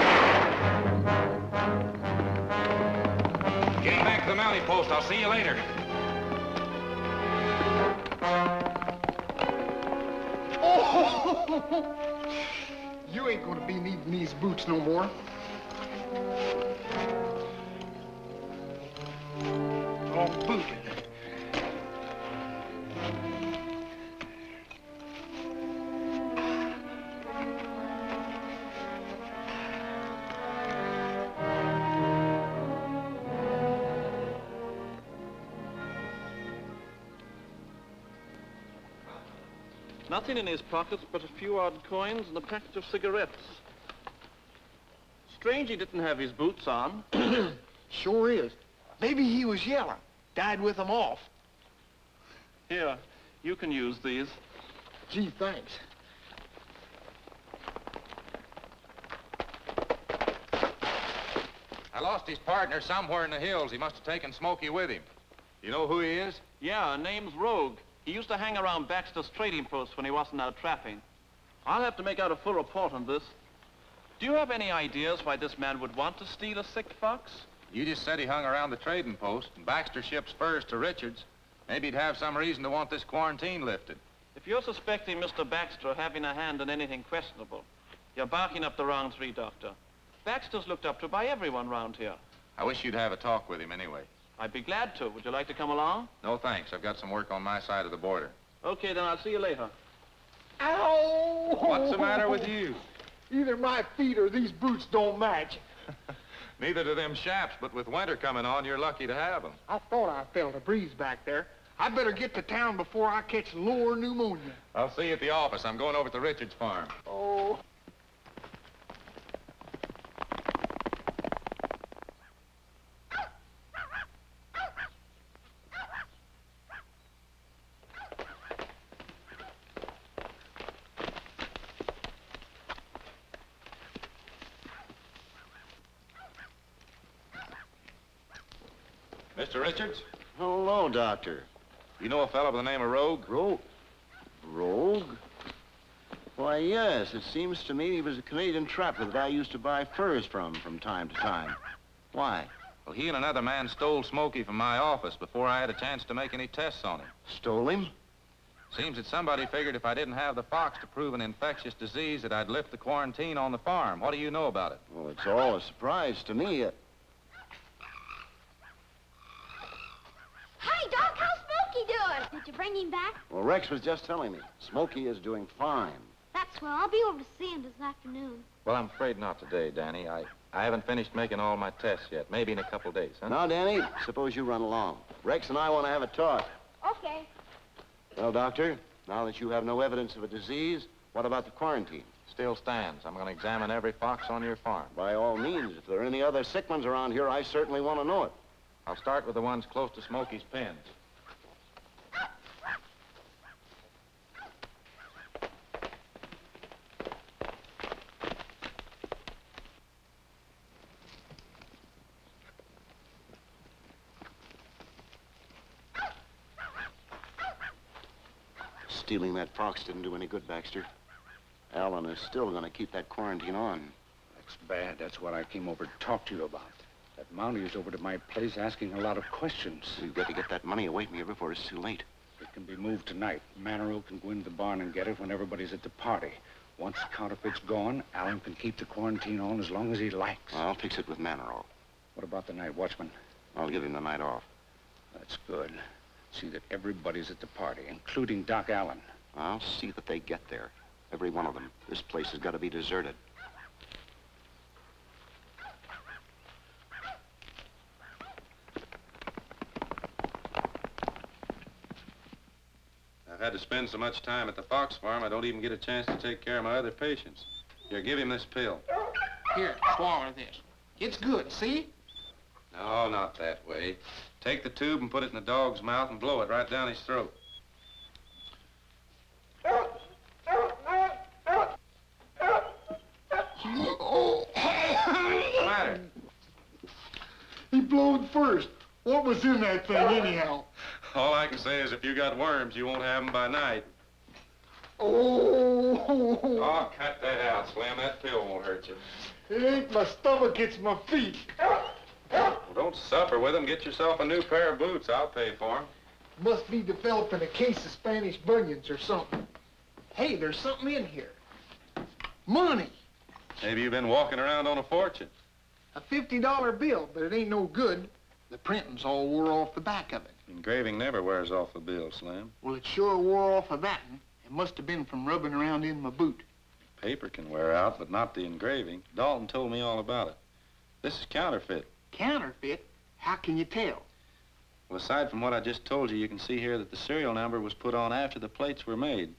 [SPEAKER 3] back to the mounting post. I'll see you later.
[SPEAKER 2] Oh! You ain't gonna be needing these boots no more. All booted.
[SPEAKER 8] Nothing in his pockets but a few odd coins and a packet of cigarettes. Strange he didn't have his boots on.
[SPEAKER 2] Sure is. Maybe he was yelling. Died with them off.
[SPEAKER 8] Here, you can use these.
[SPEAKER 2] Gee, thanks.
[SPEAKER 3] I lost his partner somewhere in the hills. He must have taken Smokey with him. You know who he is?
[SPEAKER 8] Yeah, name's Rogue. He used to hang around Baxter's trading post when he wasn't out trapping. I'll have to make out a full report on this. Do you have any ideas why this man would want to steal a sick fox?
[SPEAKER 3] You just said he hung around the trading post, and Baxter ships furs to Richards. Maybe he'd have some reason to want this quarantine lifted.
[SPEAKER 8] If you're suspecting Mr. Baxter of having a hand in anything questionable, you're barking up the wrong tree, Doctor. Baxter's looked up to by everyone round here.
[SPEAKER 3] I wish you'd have a talk with him anyway.
[SPEAKER 8] I'd be glad to. Would you like to come along?
[SPEAKER 3] No, thanks. I've got some work on my side of the border.
[SPEAKER 8] Okay, then I'll see you later.
[SPEAKER 2] Ow!
[SPEAKER 3] What's the matter with you?
[SPEAKER 2] Either my feet or these boots don't match.
[SPEAKER 3] Neither do them chaps, but with winter coming on, you're lucky to have them.
[SPEAKER 2] I thought I felt a breeze back there. I better get to town before I catch lower pneumonia.
[SPEAKER 3] I'll see you at the office. I'm going over to Richards' farm.
[SPEAKER 2] Oh.
[SPEAKER 3] Mr. Richards?
[SPEAKER 9] Hello, Doctor.
[SPEAKER 3] You know a fellow by the name of Rogue?
[SPEAKER 9] Rogue? Why, yes. It seems to me he was a Canadian trapper that I used to buy furs from time to time. Why?
[SPEAKER 3] Well, he and another man stole Smokey from my office before I had a chance to make any tests on him.
[SPEAKER 9] Stole him?
[SPEAKER 3] Seems that somebody figured if I didn't have the fox to prove an infectious disease that I'd lift the quarantine on the farm. What do you know about it?
[SPEAKER 9] Well, it's all a surprise to me.
[SPEAKER 13] Hi, Doc. How's Smokey doing? Did you bring him back?
[SPEAKER 9] Well, Rex was just telling me. Smokey is doing fine.
[SPEAKER 13] That's well. I'll be over to see him this afternoon.
[SPEAKER 3] Well, I'm afraid not today, Danny. I haven't finished making all my tests yet. Maybe in a couple days, huh?
[SPEAKER 9] Now, Danny, suppose you run along. Rex and I want to have a talk.
[SPEAKER 13] Okay.
[SPEAKER 9] Well, Doctor, now that you have no evidence of a disease, what about the quarantine?
[SPEAKER 3] Still stands. I'm going to examine every fox on your farm.
[SPEAKER 9] By all means. If there are any other sick ones around here, I certainly want to know it.
[SPEAKER 3] I'll start with the ones close to Smokey's pens.
[SPEAKER 9] Stealing that fox didn't do any good, Baxter. Allen is still going to keep that quarantine on.
[SPEAKER 4] That's bad. That's what I came over to talk to you about. That Mountie is over to my place asking a lot of questions.
[SPEAKER 9] We've got to get that money away from here before it's too late.
[SPEAKER 4] It can be moved tonight. Manero can go into the barn and get it when everybody's at the party. Once the counterfeit's gone, Allen can keep the quarantine on as long as he likes.
[SPEAKER 9] I'll fix it with Manero.
[SPEAKER 4] What about the night watchman?
[SPEAKER 9] I'll give him the night off.
[SPEAKER 4] That's good. See that everybody's at the party, including Doc Allen.
[SPEAKER 9] I'll see that they get there. Every one of them. This place has got to be deserted.
[SPEAKER 3] I've had to spend so much time at the fox farm, I don't even get a chance to take care of my other patients. Here, give him this pill.
[SPEAKER 2] Here, swallow this. It's good, see?
[SPEAKER 3] No, not that way. Take the tube and put it in the dog's mouth and blow it right down his throat. What's the matter?
[SPEAKER 2] He blowed first. What was in that thing, anyhow?
[SPEAKER 5] All I can say is if you got worms, you won't have them by night.
[SPEAKER 2] Oh!
[SPEAKER 5] Oh, cut that out, Slim. That pill won't hurt you.
[SPEAKER 2] It ain't my stomach, it's my feet.
[SPEAKER 5] Well, don't suffer with them. Get yourself a new pair of boots. I'll pay for them.
[SPEAKER 2] Must be developing a case of Spanish bunions or something. Hey, there's something in here. Money.
[SPEAKER 5] Maybe you've been walking around on a fortune.
[SPEAKER 2] A $50 bill, but it ain't no good. The printing's all wore off the back of it.
[SPEAKER 5] Engraving never wears off a bill, Slim.
[SPEAKER 2] Well, it sure wore off of that one. It must have been from rubbing around in my boot.
[SPEAKER 5] Paper can wear out, but not the engraving. Dalton told me all about it. This is counterfeit.
[SPEAKER 2] Counterfeit? How can you tell?
[SPEAKER 5] Well, aside from what I just told you, you can see here that the serial number was put on after the plates were made.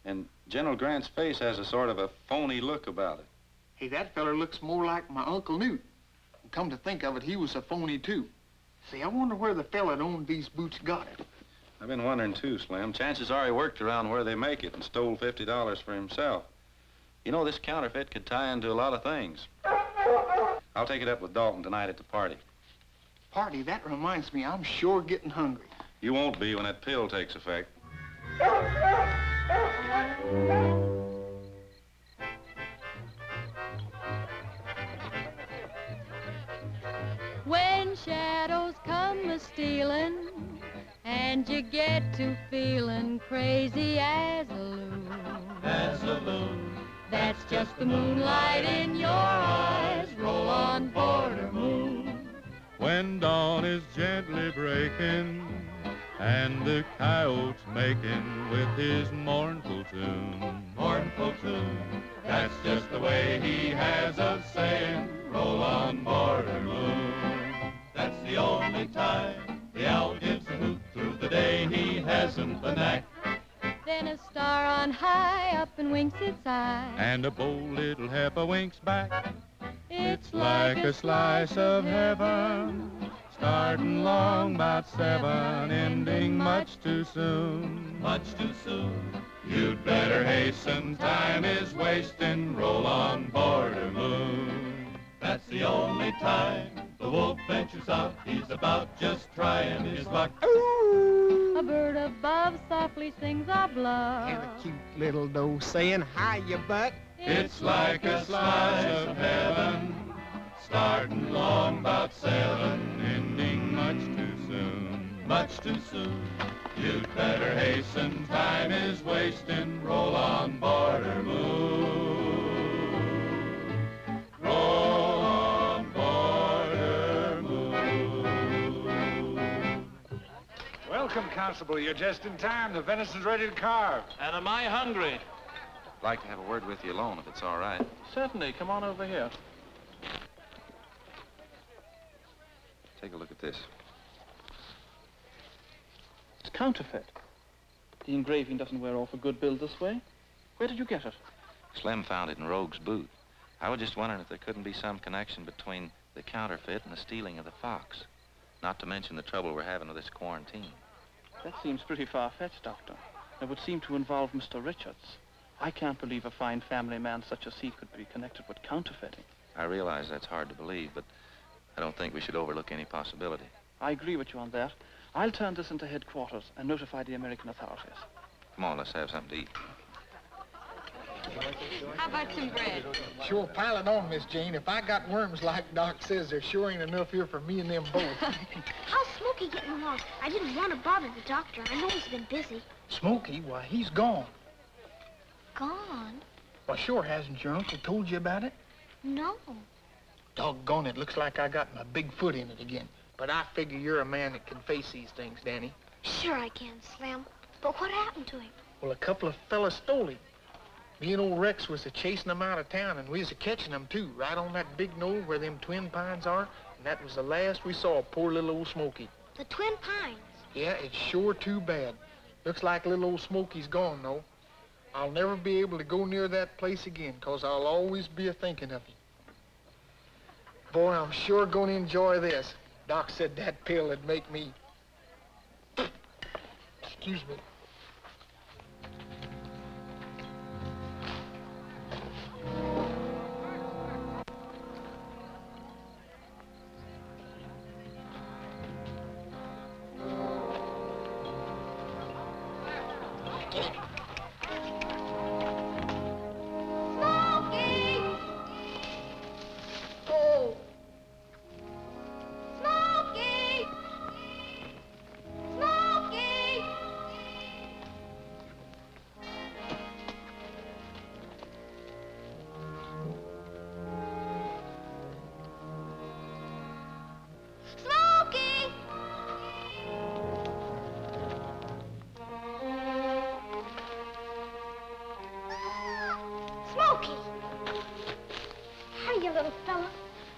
[SPEAKER 5] And General Grant's face has a sort of a phony look about it.
[SPEAKER 2] Hey, that feller looks more like my Uncle Newt. Come to think of it, he was a phony, too. Say, I wonder where the fella that owned these boots got it.
[SPEAKER 5] I've been wondering, too, Slim. Chances are he worked around where they make it and stole $50 for himself. You know, this counterfeit could tie into a lot of things. I'll take it up with Dalton tonight at the party.
[SPEAKER 2] Party? That reminds me, I'm sure getting hungry.
[SPEAKER 5] You won't be when that pill takes effect.
[SPEAKER 15] When shadows come a-stealing and you get to feeling crazy as a loon.
[SPEAKER 11] As a loon.
[SPEAKER 15] That's just the moonlight in your eyes. Roll on, border moon.
[SPEAKER 7] When dawn is gently breaking and the coyote's making with his mournful tune.
[SPEAKER 11] Mournful tune. That's just the way he has of saying, roll on, border moon. That's the only time the owl gives a hoot. Through the day he hasn't the knack.
[SPEAKER 15] Then a star on high up and winks its eye.
[SPEAKER 7] And a bold little heifer winks back.
[SPEAKER 15] It's
[SPEAKER 7] Like a slice of heaven, starting long about 7, ending much too soon.
[SPEAKER 11] Much too soon. You'd better hasten, time is wasting, roll on, border moon. That's the only time the wolf ventures out, he's about just trying his luck.
[SPEAKER 15] A bird above softly sings our bluff.
[SPEAKER 16] And a cute little doe saying, hi, you butt.
[SPEAKER 11] It's like a slice of heaven, starting long about 7, ending much too soon. Much too soon. You'd better hasten, time is wasting, roll on, border moon. Roll on, border moon.
[SPEAKER 4] Welcome, Constable. You're just in time. The venison's ready to carve.
[SPEAKER 8] And am I hungry?
[SPEAKER 3] I'd like to have a word with you alone, if it's all right.
[SPEAKER 8] Certainly. Come on over here.
[SPEAKER 3] Take a look at this.
[SPEAKER 8] It's counterfeit. The engraving doesn't wear off a good bill this way. Where did you get it?
[SPEAKER 3] Clem found it in Rogue's boot. I was just wondering if there couldn't be some connection between the counterfeit and the stealing of the fox. Not to mention the trouble we're having with this quarantine.
[SPEAKER 8] That seems pretty far-fetched, Doctor. It would seem to involve Mr. Richards. I can't believe a fine family man such as he could be connected with counterfeiting.
[SPEAKER 3] I realize that's hard to believe, but I don't think we should overlook any possibility.
[SPEAKER 8] I agree with you on that. I'll turn this into headquarters and notify the American authorities.
[SPEAKER 3] Come on, let's have something to eat.
[SPEAKER 1] How about some bread?
[SPEAKER 2] Sure, pile it on, Miss Jane. If I got worms like Doc says, there sure ain't enough here for me and them both.
[SPEAKER 13] How's Smokey getting along? I didn't want to bother the doctor. I know he's been busy.
[SPEAKER 2] Smokey? Why, he's gone.
[SPEAKER 13] Gone?
[SPEAKER 2] Well, sure, hasn't your uncle told you about it?
[SPEAKER 13] No.
[SPEAKER 2] Doggone it, looks like I got my big foot in it again. But I figure you're a man that can face these things, Danny.
[SPEAKER 13] Sure I can, Slim. But what happened to him?
[SPEAKER 2] Well, a couple of fellas stole him. Me and old Rex was a-chasing them out of town, and we was a-catching them, too, right on that big knoll where them twin pines are. And that was the last we saw of poor little old Smokey.
[SPEAKER 13] The Twin Pines.
[SPEAKER 2] Yeah, it's sure too bad. Looks like little old Smokey's gone, though. I'll never be able to go near that place again, 'cause I'll always be a-thinking of him. Boy, I'm sure gonna enjoy this. Doc said that pill would make me... Excuse me.
[SPEAKER 13] Smokey! Hiya, little fella.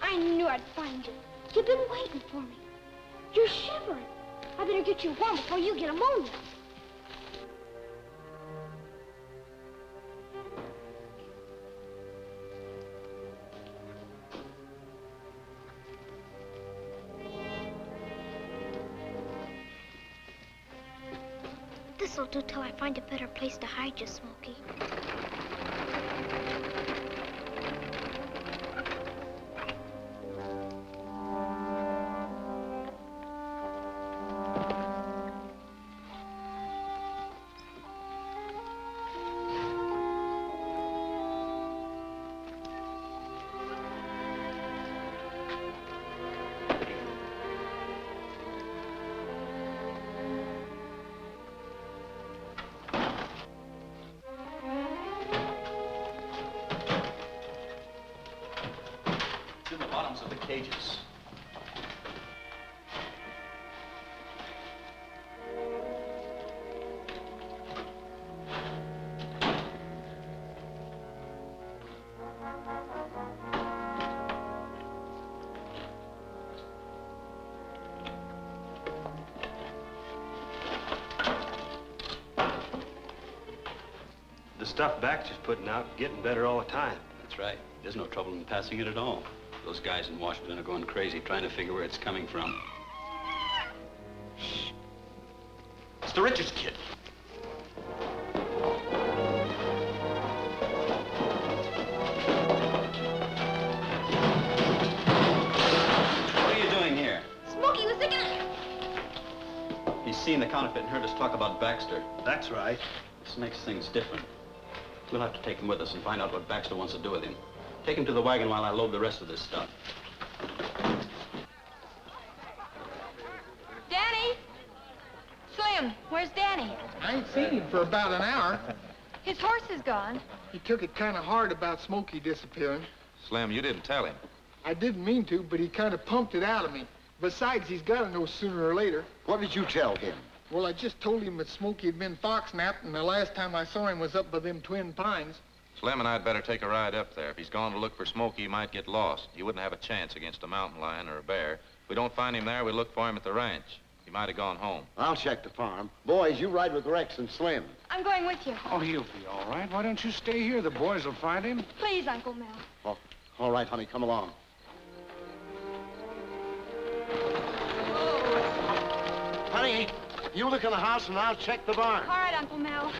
[SPEAKER 13] I knew I'd find you. You've been waiting for me. You're shivering. I better get you warm before you get pneumonia. This'll do till I find a better place to hide you, Smokey.
[SPEAKER 10] Of the cages.
[SPEAKER 17] The stuff Baxter's putting out, getting better all the time.
[SPEAKER 18] That's right. There's no trouble in passing it at all. Those guys in Washington are going crazy trying to figure where it's coming from.
[SPEAKER 17] Shh. It's the Richards kid.
[SPEAKER 18] What are you doing here?
[SPEAKER 13] Smokey was thinking
[SPEAKER 18] He's seen the counterfeit and heard us talk about Baxter.
[SPEAKER 17] That's right.
[SPEAKER 18] This makes things different. We'll have to take him with us and find out what Baxter wants to do with him. Take him to the wagon while I load the rest of this stuff.
[SPEAKER 1] Danny! Slim, where's Danny?
[SPEAKER 2] I ain't seen him for about an hour.
[SPEAKER 1] His horse is gone.
[SPEAKER 2] He took it kind of hard about Smokey disappearing.
[SPEAKER 3] Slim, you didn't tell him.
[SPEAKER 2] I didn't mean to, but he kind of pumped it out of me. Besides, he's got to know sooner or later.
[SPEAKER 9] What did you tell him?
[SPEAKER 2] Well, I just told him that Smokey had been fox-napped, and the last time I saw him was up by them Twin Pines.
[SPEAKER 3] Slim and I'd better take a ride up there. If he's gone to look for Smokey, he might get lost. He wouldn't have a chance against a mountain lion or a bear. If we don't find him there, we look for him at the ranch. He might have gone home.
[SPEAKER 9] I'll check the farm. Boys, you ride with Rex and Slim.
[SPEAKER 1] I'm going with you.
[SPEAKER 4] Oh, he'll be all right. Why don't you stay here? The boys will find him.
[SPEAKER 1] Please, Uncle Mel.
[SPEAKER 9] Oh, all right, honey, come along. Honey, you look in the house and I'll check the barn.
[SPEAKER 1] All right, Uncle Mel.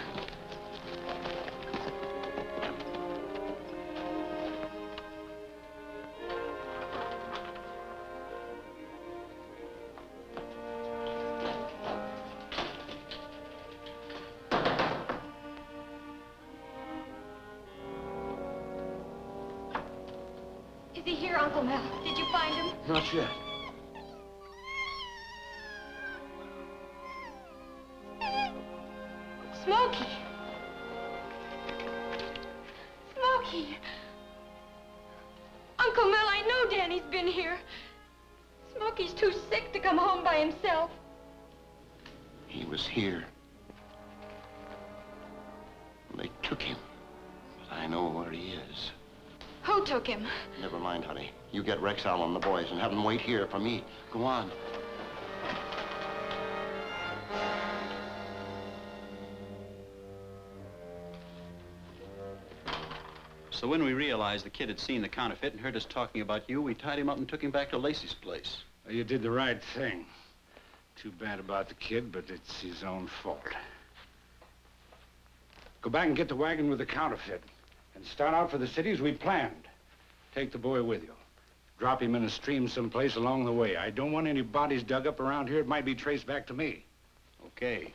[SPEAKER 1] Is he here, Uncle Mel? Did you find him?
[SPEAKER 9] Not yet.
[SPEAKER 1] Smokey! Smokey! Uncle Mel, I know Danny's been here. Smokey's too sick to come home by himself.
[SPEAKER 9] He was here. They took him, but I know where he is.
[SPEAKER 1] Who took him?
[SPEAKER 9] Never mind, honey. You get Rex out and the boys and have them wait here for me. Go on.
[SPEAKER 18] So when we realized the kid had seen the counterfeit and heard us talking about you, we tied him up and took him back to Lacey's place.
[SPEAKER 4] Well, you did the right thing. Too bad about the kid, but it's his own fault. Go back and get the wagon with the counterfeit and start out for the city as we planned. Take the boy with you. Drop him in a stream someplace along the way. I don't want any bodies dug up around here. It might be traced back to me.
[SPEAKER 18] Okay.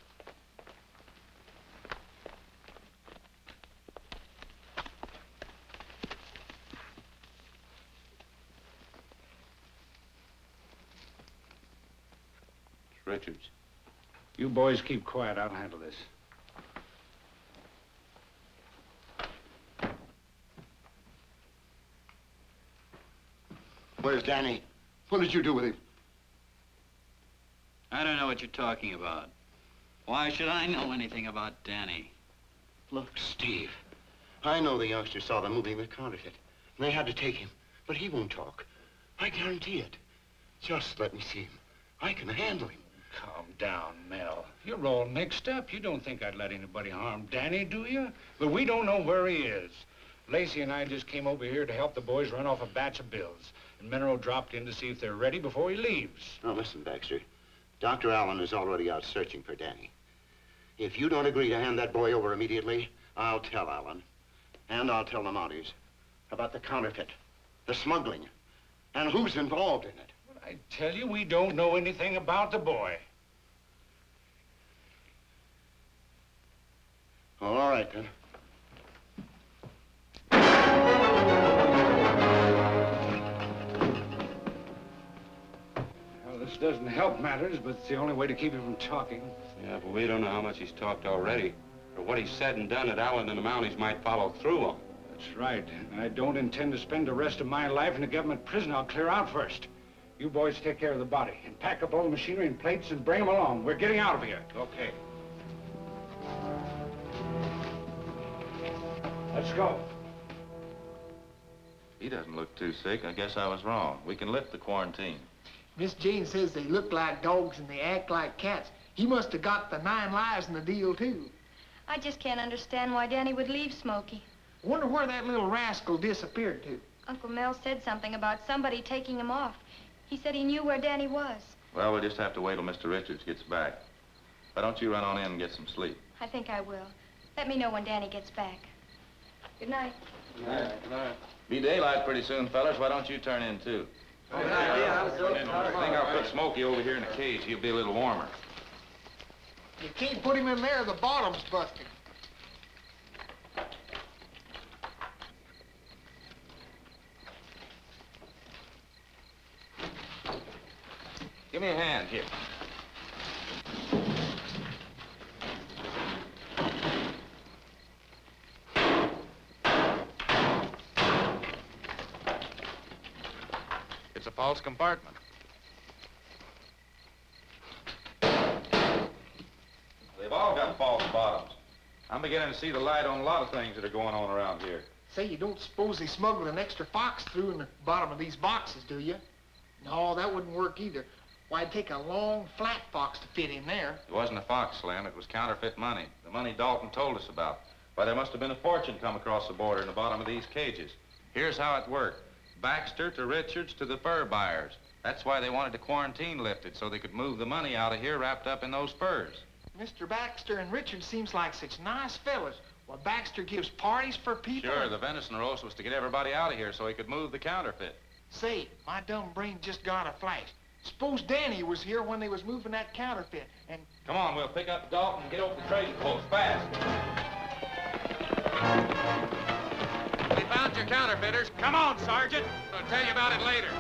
[SPEAKER 6] Richards.
[SPEAKER 4] You boys keep quiet. I'll handle this.
[SPEAKER 9] Where's Danny? What did you do with him?
[SPEAKER 18] I don't know what you're talking about. Why should I know anything about Danny?
[SPEAKER 9] Look, Steve, I know the youngster saw them moving the counterfeit. And they had to take him. But he won't talk. I guarantee it. Just let me see him. I can handle him.
[SPEAKER 4] Calm down, Mel. You're all mixed up. You don't think I'd let anybody harm Danny, do you? But we don't know where he is. Lacey and I just came over here to help the boys run off a batch of bills. And Mineral dropped in to see if they're ready before he leaves.
[SPEAKER 9] Now, listen, Baxter. Dr. Allen is already out searching for Danny. If you don't agree to hand that boy over immediately, I'll tell Allen. And I'll tell the Mounties about the counterfeit, the smuggling, and who's involved in it.
[SPEAKER 4] I tell you, we don't know anything about the boy.
[SPEAKER 9] All right, then.
[SPEAKER 4] Well, this doesn't help matters, but it's the only way to keep him from talking.
[SPEAKER 6] Yeah, but we don't know how much he's talked already, or what he's said and done that Allen and the Mounties might follow through on.
[SPEAKER 4] That's right. And I don't intend to spend the rest of my life in a government prison. I'll clear out first. You boys take care of the body and pack up all the machinery and plates and bring them along. We're getting out of here.
[SPEAKER 6] Okay.
[SPEAKER 4] Let's go.
[SPEAKER 3] He doesn't look too sick. I guess I was wrong. We can lift the quarantine.
[SPEAKER 2] Miss Jane says they look like dogs and they act like cats. He must have got the 9 lives in the deal, too.
[SPEAKER 1] I just can't understand why Danny would leave Smokey.
[SPEAKER 2] Wonder where that little rascal disappeared to.
[SPEAKER 1] Uncle Mel said something about somebody taking him off. He said he knew where Danny was.
[SPEAKER 3] Well, we'll just have to wait till Mr. Richards gets back. Why don't you run on in and get some sleep?
[SPEAKER 1] I think I will. Let me know when Danny gets back. Good night.
[SPEAKER 3] Good night. Good night. Be daylight pretty soon, fellas. Why don't you turn in, too?
[SPEAKER 10] Good idea.
[SPEAKER 3] I think I'll put Smokey over here in a cage. He'll be a little warmer.
[SPEAKER 2] You can't put him in there. The bottom's busted.
[SPEAKER 3] Give me a hand here. It's a false compartment. They've all got false bottoms. I'm beginning to see the light on a lot of things that are going on around here.
[SPEAKER 2] Say, you don't suppose they smuggled an extra fox through in the bottom of these boxes, do you? No, that wouldn't work either. Why, it'd take a long, flat fox to fit in there.
[SPEAKER 3] It wasn't a fox, Clem. It was counterfeit money. The money Dalton told us about. Why, there must have been a fortune come across the border in the bottom of these cages. Here's how it worked. Baxter to Richards to the fur buyers. That's why they wanted the quarantine lifted, so they could move the money out of here wrapped up in those furs.
[SPEAKER 2] Mr. Baxter and Richards seems like such nice fellas. Well, Baxter gives parties for people.
[SPEAKER 3] Sure, the venison roast was to get everybody out of here so he could move the counterfeit.
[SPEAKER 2] Say, my dumb brain just got a flash. Suppose Danny was here when they was moving that counterfeit, and...
[SPEAKER 3] Come on, we'll pick up Dalton and get over the trading post fast. We found your counterfeiters. Come on, Sergeant. I'll tell you about it later.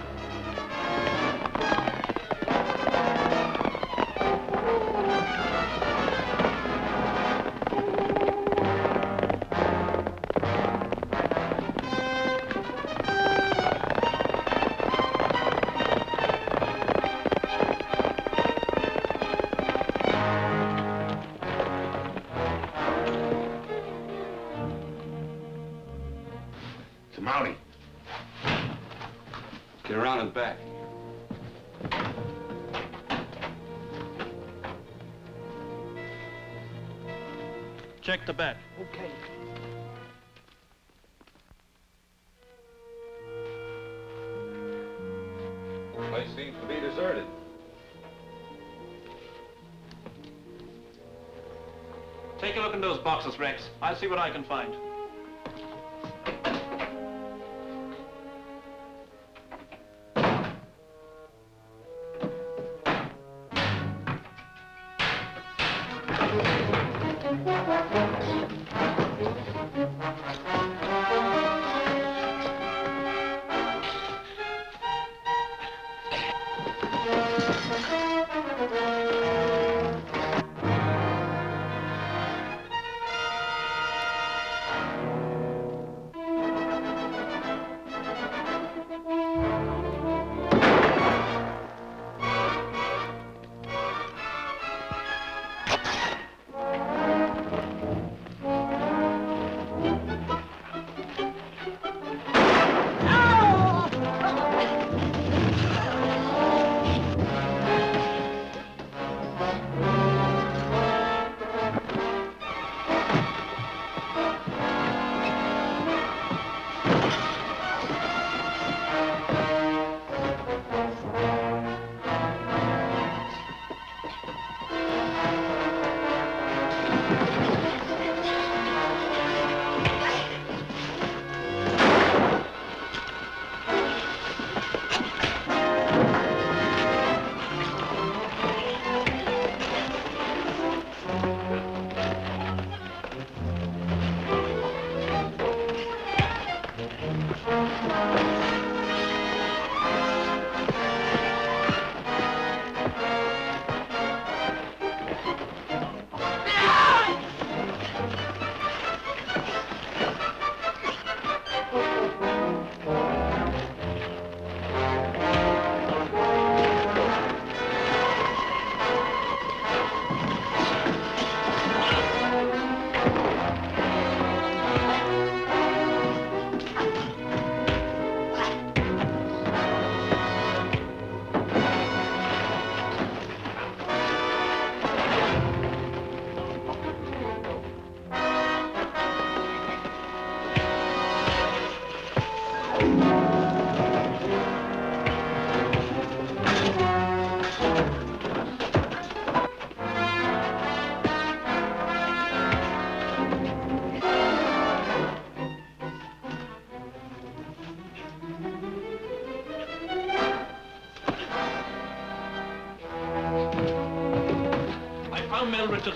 [SPEAKER 6] Mountie. Get around and back.
[SPEAKER 8] Check the bet.
[SPEAKER 2] Okay.
[SPEAKER 3] The place seems to be deserted.
[SPEAKER 8] Take a look in those boxes, Rex. I'll see what I can find.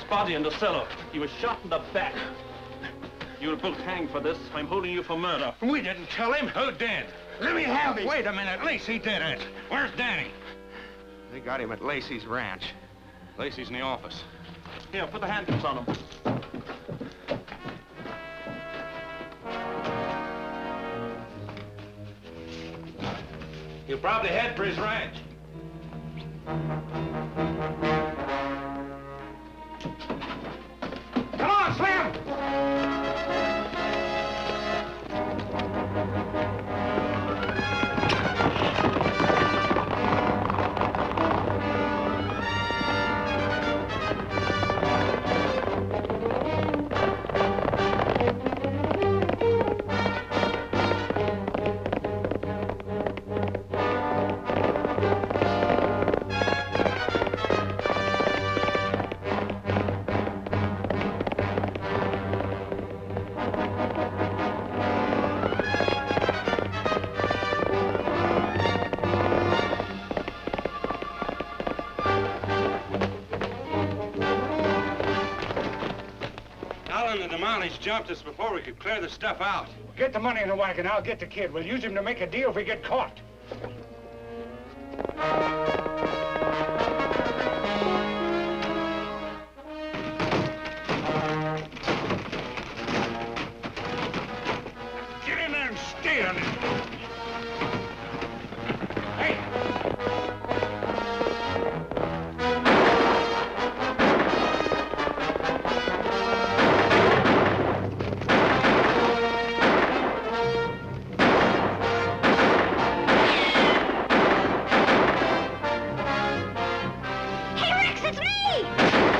[SPEAKER 8] body in the cellar. He was shot in the back. You'll both hang for this. I'm holding you for murder.
[SPEAKER 4] We didn't kill him. Who did?
[SPEAKER 2] Let me have him.
[SPEAKER 4] Wait a minute. Lacey did it. Where's Danny?
[SPEAKER 10] They got him at Lacey's ranch.
[SPEAKER 3] Lacey's in the office.
[SPEAKER 8] Here, put the handcuffs on him.
[SPEAKER 4] He'll probably head for his ranch. Come on, Slim!
[SPEAKER 14] Allen and the Mounties jumped us before we could clear the stuff out.
[SPEAKER 4] Get the money in the wagon. I'll get the kid. We'll use him to make a deal if we get caught. Get in there and stay on it. Hey!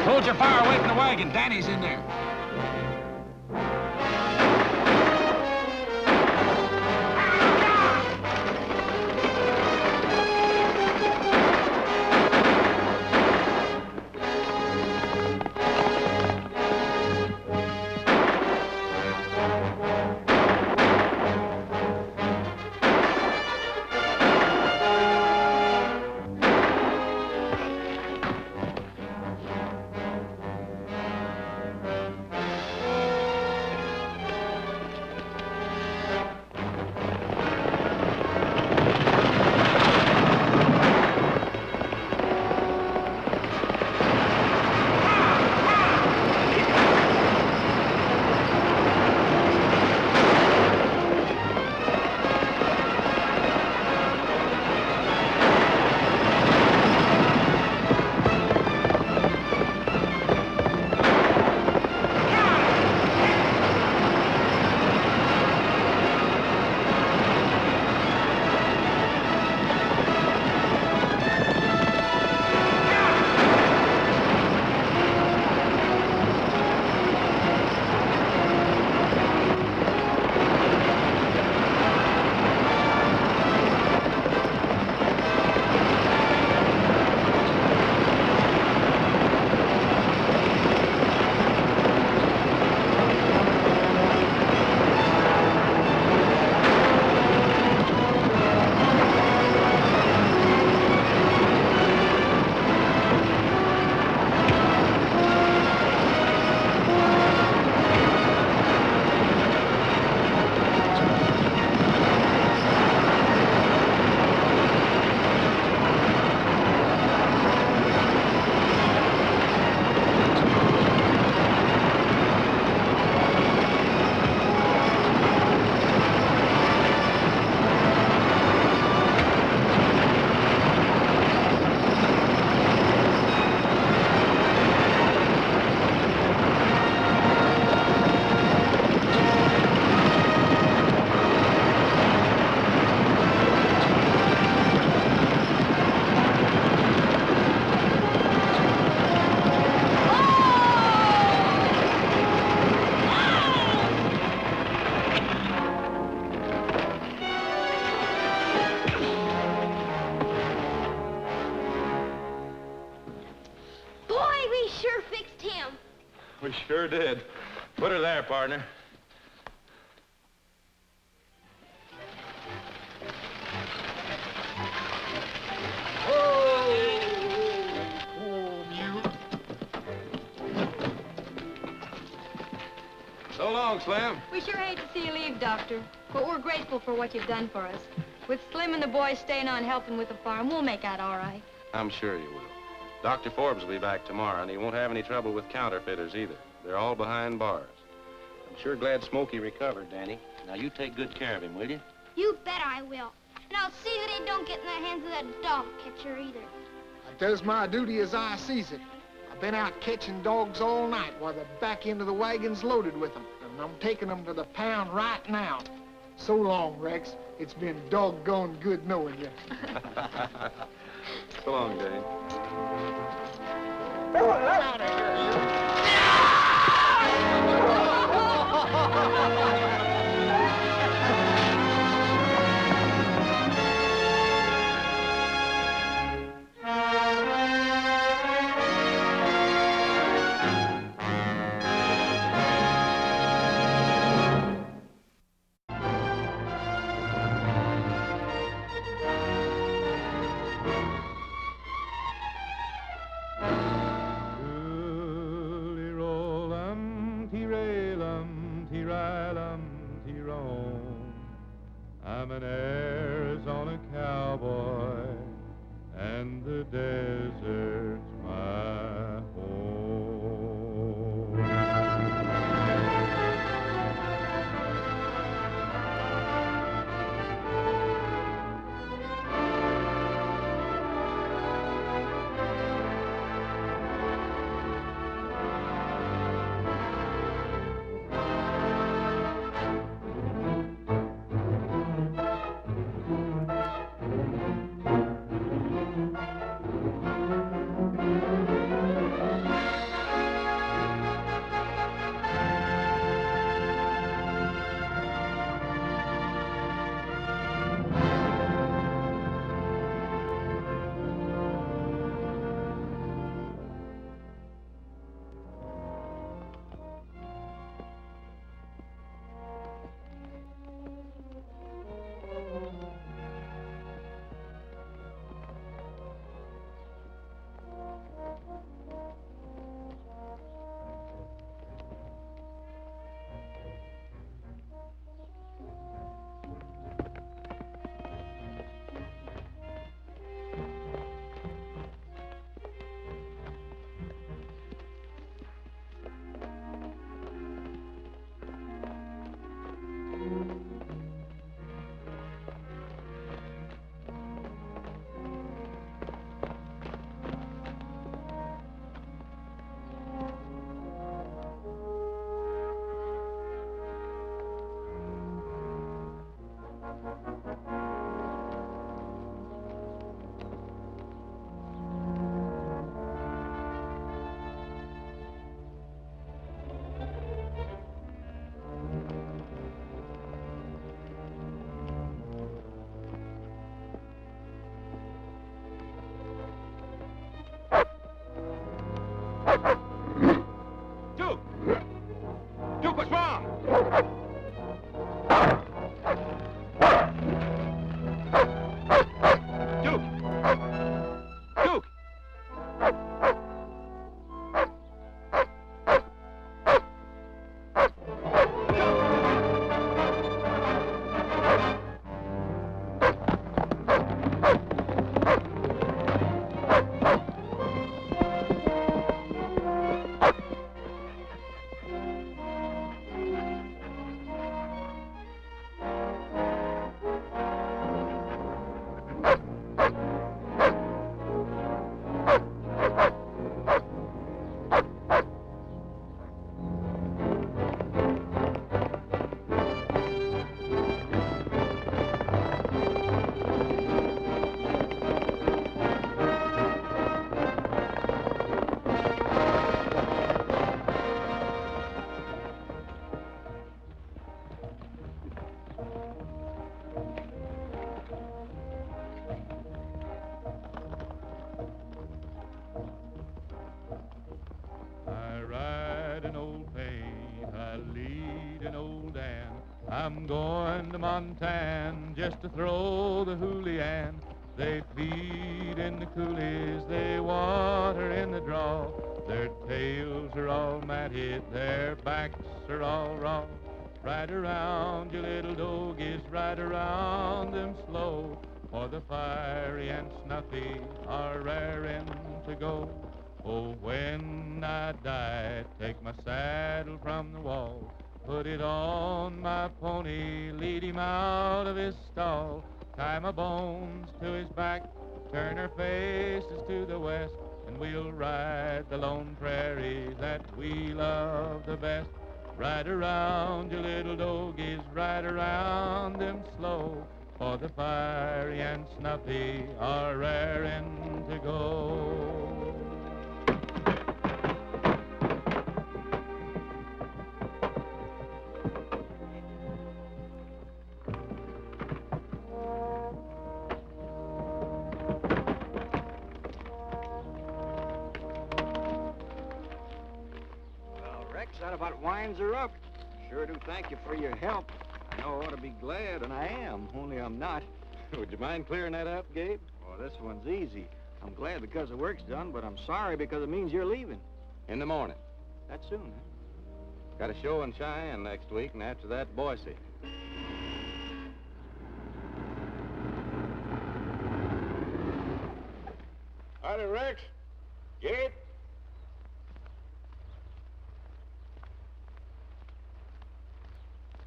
[SPEAKER 4] Hold your fire away from the wagon. Danny's in there.
[SPEAKER 5] We sure did. Put her there, partner. So long, Clem.
[SPEAKER 15] We sure hate to see you leave, Doctor, but we're grateful for what you've done for us. With Slim and the boys staying on helping with the farm, we'll make out all right.
[SPEAKER 3] I'm sure you will. Dr. Forbes will be back tomorrow, and he won't have any trouble with counterfeiters either. They're all behind bars. I'm sure glad Smokey recovered, Danny. Now, you take good care of him, will you?
[SPEAKER 13] You bet I will. And I'll see that he don't get in the hands of that dog catcher either.
[SPEAKER 2] I does my duty as I sees it. I've been out catching dogs all night while the back end of the wagon's loaded with them. And I'm taking them to the pound right now. So long, Rex. It's been doggone good knowing you.
[SPEAKER 5] So long, Dane.
[SPEAKER 2] Out of here,
[SPEAKER 7] I'm an Arizona cowboy, and the desert's my home.
[SPEAKER 14] Duke, what's wrong? Duke! Duke!
[SPEAKER 7] I'm going to Montana just to throw the Julian. They feed in the coulees, they water in the draw. Their tails are all matted, their backs are all raw. Ride around, you little dogies, ride around them slow, for the fiery and snuffy are raring to go. Oh, when I die, take my saddle from the wall, put it on my pony, lead him out of his stall, tie my bones to his back, turn our faces to the west, and we'll ride the lone prairie that we love the best. Ride around, you little dogies, ride around them slow, for the fiery and snuffy are raring to go.
[SPEAKER 19] That about winds her up. Sure do thank you for your help. I know I ought to be glad, and I am, only I'm not.
[SPEAKER 5] Would you mind clearing that up, Gabe?
[SPEAKER 19] Oh, this one's easy. I'm glad because the work's done, but I'm sorry because it means you're leaving.
[SPEAKER 5] In the morning.
[SPEAKER 19] That soon, huh?
[SPEAKER 5] Got a show in Cheyenne next week, and after that, Boise.
[SPEAKER 4] Howdy, Rex. Gabe?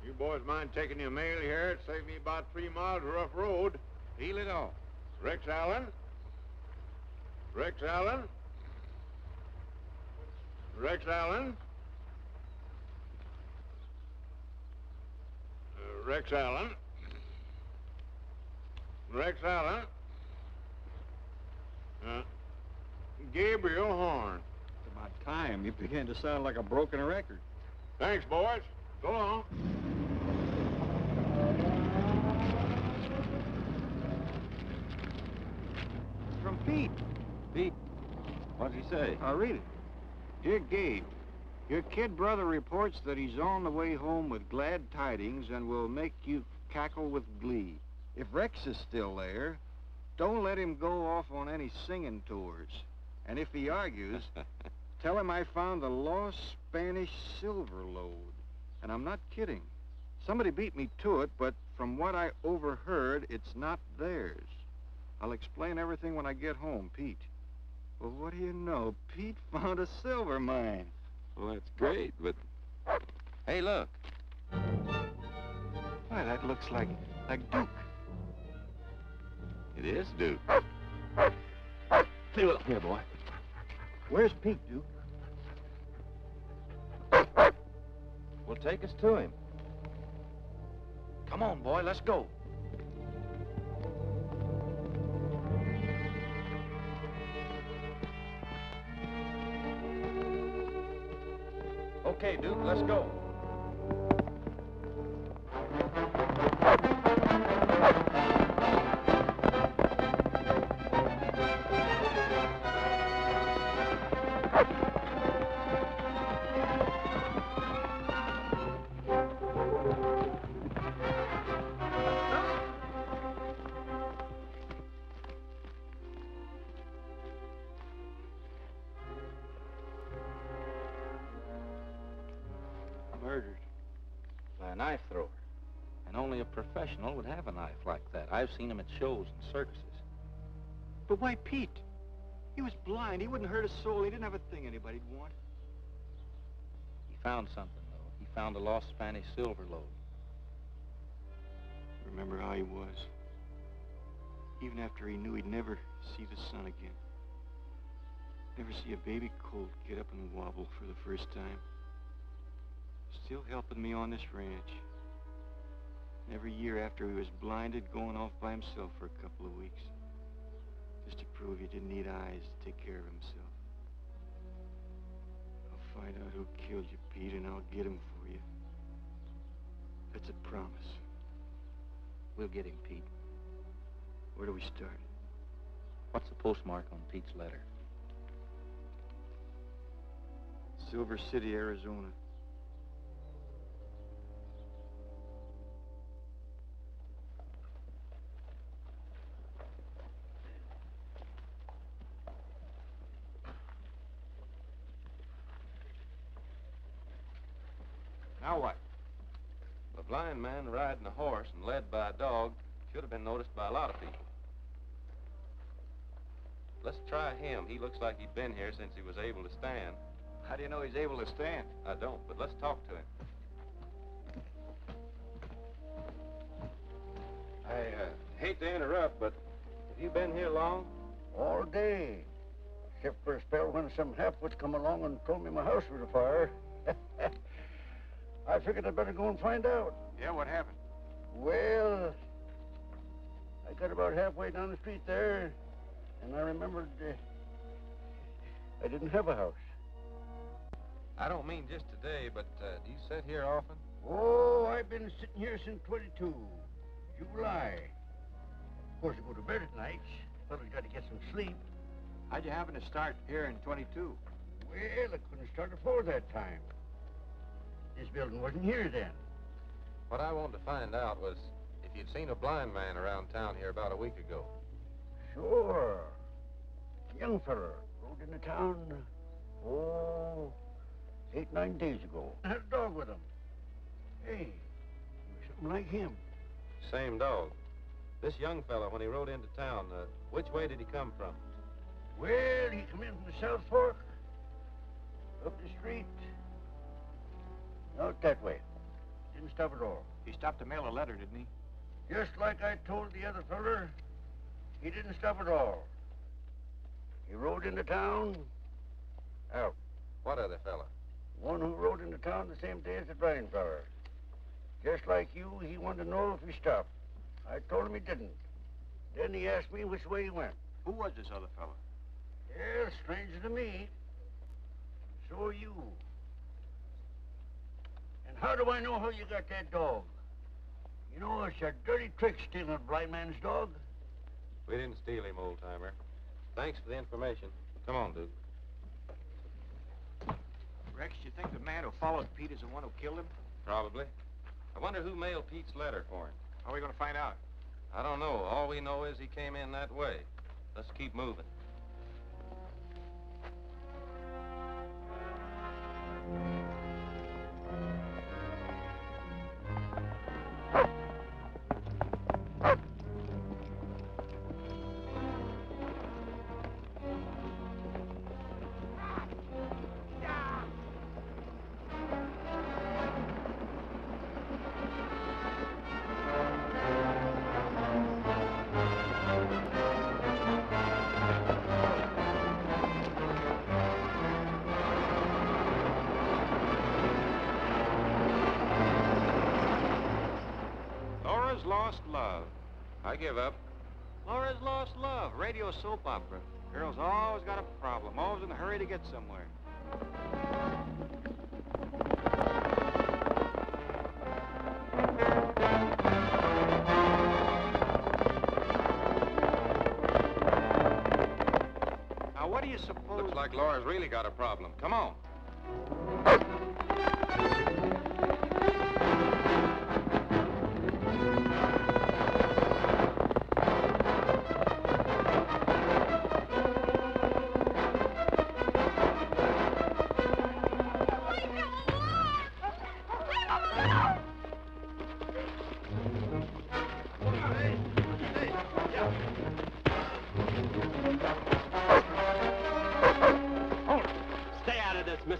[SPEAKER 4] You boys mind taking your mail here? It saved me about 3 miles of rough road.
[SPEAKER 5] Peel it off.
[SPEAKER 4] Rex Allen? Rex Allen? Rex Allen? Rex Allen? Rex Allen? Gabriel Horn.
[SPEAKER 19] It's about time. You began to sound like a broken record.
[SPEAKER 4] Thanks, boys. So long.
[SPEAKER 19] From Pete.
[SPEAKER 5] Pete? What'd he say?
[SPEAKER 19] I'll read it. Dear Gabe, your kid brother reports that he's on the way home with glad tidings and will make you cackle with glee. If Rex is still there, don't let him go off on any singing tours. And if he argues, tell him I found the lost Spanish silver load. And I'm not kidding. Somebody beat me to it, but from what I overheard, it's not theirs. I'll explain everything when I get home, Pete. Well, what do you know? Pete found a silver mine.
[SPEAKER 5] Well, that's great, but... Hey, look.
[SPEAKER 19] Why, that looks like Duke.
[SPEAKER 5] It is Duke.
[SPEAKER 19] Here, boy. Where's Pete, Duke?
[SPEAKER 5] Well, take us to him. Come on, boy, let's go. Okay, Duke, let's go.
[SPEAKER 19] Murdered.
[SPEAKER 5] By a knife thrower. And only a professional would have a knife like that. I've seen them at shows and circuses.
[SPEAKER 19] But why Pete? He was blind. He wouldn't hurt a soul. He didn't have a thing anybody'd want.
[SPEAKER 5] He found something, though. He found a lost Spanish silver load.
[SPEAKER 19] Remember how he was. Even after he knew he'd never see the sun again. Never see a baby colt get up and wobble for the first time. Still helping me on this ranch. And every year after he was blinded, going off by himself for a couple of weeks. Just to prove he didn't need eyes to take care of himself. I'll find out who killed you, Pete, and I'll get him for you. That's a promise.
[SPEAKER 5] We'll get him, Pete.
[SPEAKER 19] Where do we start?
[SPEAKER 5] What's the postmark on Pete's letter?
[SPEAKER 19] Silver City, Arizona.
[SPEAKER 17] Now what?
[SPEAKER 5] A blind man riding a horse and led by a dog should have been noticed by a lot of people. Let's try him. He looks like he'd been here since he was able to stand.
[SPEAKER 17] How do you know he's able to stand?
[SPEAKER 5] I don't, but let's talk to him. I hate to interrupt, but have you been here long?
[SPEAKER 20] All day. Except for a spell when some half-wits come along and told me my house was afire. I figured I'd better go and find out.
[SPEAKER 17] Yeah, what happened?
[SPEAKER 20] Well, I got about halfway down the street there, and I remembered I didn't have a house.
[SPEAKER 5] I don't mean just today, but do you sit here often?
[SPEAKER 20] Oh, I've been sitting here since 22, July. Of course, I go to bed at nights. Fellow's got to get some sleep.
[SPEAKER 17] How'd you happen to start here in 22?
[SPEAKER 20] Well, I couldn't start before that time. This building wasn't here then.
[SPEAKER 5] What I wanted to find out was if you'd seen a blind man around town here about a week ago.
[SPEAKER 20] Sure. Young fella rode into town, 8-9 days ago. I had a dog with him. Hey, he was something like him.
[SPEAKER 5] Same dog. This young fella, when he rode into town, which way did he come from?
[SPEAKER 20] Well, he come in from the South Fork, up the street, out that way. Didn't stop at all.
[SPEAKER 17] He stopped to mail a letter, didn't he?
[SPEAKER 20] Just like I told the other feller, he didn't stop at all. He rode into town, out.
[SPEAKER 5] What other fella?
[SPEAKER 20] One who rode into town the same day as the blind feller. Just like you, he wanted to know if he stopped. I told him he didn't. Then he asked me which way he went.
[SPEAKER 17] Who was this other fella?
[SPEAKER 20] Yeah, stranger to me. So are you. And how do I know how you got that dog? You know, it's a dirty trick stealing a blind man's dog.
[SPEAKER 5] We didn't steal him, old-timer. Thanks for the information. Come on, Duke.
[SPEAKER 17] Rex, you think the man who followed Pete is the one who killed him?
[SPEAKER 5] Probably. I wonder who mailed Pete's letter for him.
[SPEAKER 17] How are we going to find out?
[SPEAKER 5] I don't know. All we know is he came in that way. Let's keep moving.
[SPEAKER 17] Lost Love.
[SPEAKER 5] I give up.
[SPEAKER 17] Laura's Lost Love, radio soap opera. Girl's always got a problem, always in a hurry to get somewhere. Now, what do you suppose...
[SPEAKER 5] Looks like Laura's really got a problem. Come on.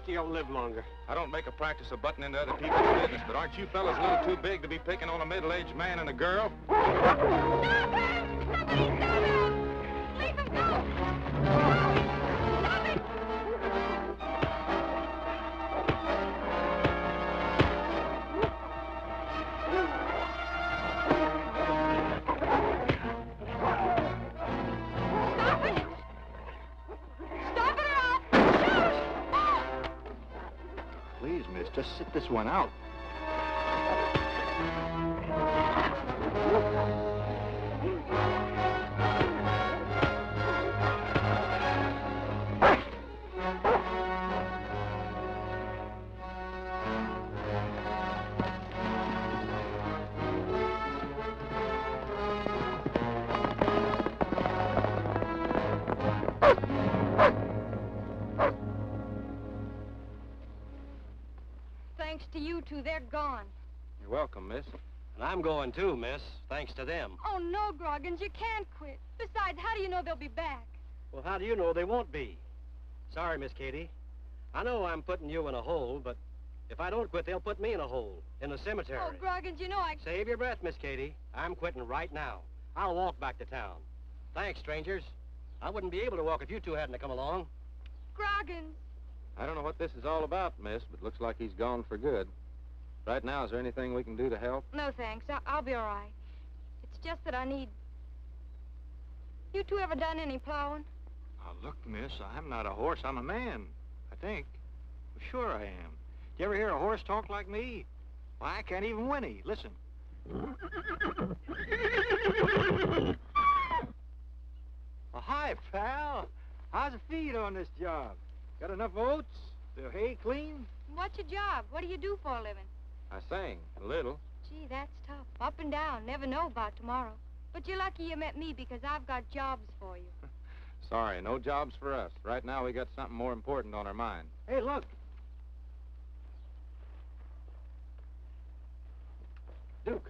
[SPEAKER 17] You'll live longer.
[SPEAKER 5] I don't make a practice of butting into other people's business, but aren't you fellas a little too big to be picking on a middle-aged man and a girl?
[SPEAKER 1] Leave him go!
[SPEAKER 17] Please, miss, just sit this one out.
[SPEAKER 1] thanks to you two, they're gone.
[SPEAKER 17] You're welcome, miss.
[SPEAKER 21] And I'm going too, miss, thanks to them.
[SPEAKER 1] Oh, no, Groggins, you can't quit. Besides, how do you know they'll be back?
[SPEAKER 21] Well, how do you know they won't be? Sorry, Miss Katie. I know I'm putting you in a hole, but if I don't quit, they'll put me in a hole, in the cemetery.
[SPEAKER 1] Oh, Groggins, you know I...
[SPEAKER 21] Save your breath, Miss Katie. I'm quitting right now. I'll walk back to town. Thanks, strangers. I wouldn't be able to walk if you two hadn't come along.
[SPEAKER 1] Groggins.
[SPEAKER 5] I don't know what this is all about, miss, but looks like he's gone for good. Right now, is there anything we can do to help?
[SPEAKER 1] No, thanks. I'll be all right. It's just that I need... You two ever done any plowing?
[SPEAKER 17] Now, look, miss, I'm not a horse. I'm a man, I think. Well, sure I am. You ever hear a horse talk like me? Why, I can't even whinny. Listen. Well, hi, pal. How's the feed on this job? Got enough oats? The hay clean?
[SPEAKER 1] What's your job? What do you do for a living?
[SPEAKER 5] I sang, a little.
[SPEAKER 1] Gee, that's tough. Up and down. Never know about tomorrow. But you're lucky you met me because I've got jobs for you.
[SPEAKER 5] Sorry, no jobs for us. Right now, we got something more important on our mind.
[SPEAKER 17] Hey, look. Duke,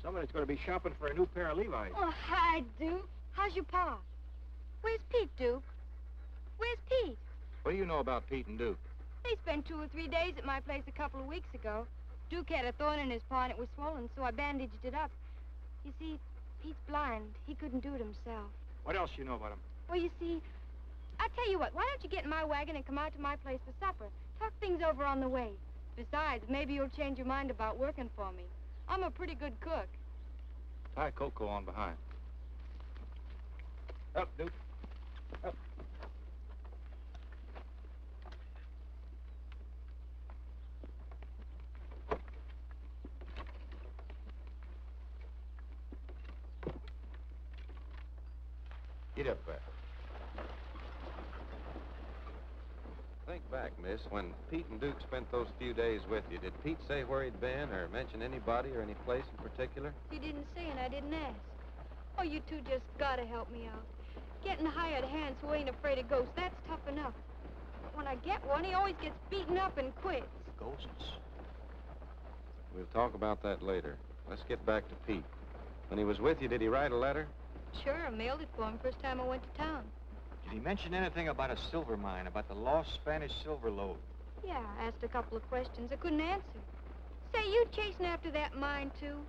[SPEAKER 17] somebody's going to be shopping for a new pair of Levi's.
[SPEAKER 1] Oh, hi, Duke. How's your pa? Where's Pete, Duke? Where's Pete?
[SPEAKER 5] What do you know about Pete and Duke?
[SPEAKER 1] They spent 2 or 3 days at my place a couple of weeks ago. Duke had a thorn in his paw and it was swollen, so I bandaged it up. You see, Pete's blind. He couldn't do it himself.
[SPEAKER 17] What else you know about him?
[SPEAKER 1] Well, you see, I tell you what, why don't you get in my wagon and come out to my place for supper? Talk things over on the way. Besides, maybe you'll change your mind about working for me. I'm a pretty good cook.
[SPEAKER 5] Tie Coco on behind.
[SPEAKER 17] Up, Duke. Up.
[SPEAKER 5] Get up there. Think back, miss. When Pete and Duke spent those few days with you, did Pete say where he'd been or mention anybody or any place in particular?
[SPEAKER 1] He didn't say and I didn't ask. Oh, you two just gotta help me out. Getting hired hands who ain't afraid of ghosts, that's tough enough. But when I get one, he always gets beaten up and quits.
[SPEAKER 5] Ghosts? We'll talk about that later. Let's get back to Pete. When he was with you, did he write a letter?
[SPEAKER 1] Sure, I mailed it for him first time I went to town.
[SPEAKER 17] Did he mention anything about a silver mine, about the lost Spanish silver lode?
[SPEAKER 1] Yeah, I asked a couple of questions I couldn't answer. Say, you chasing after that mine, too?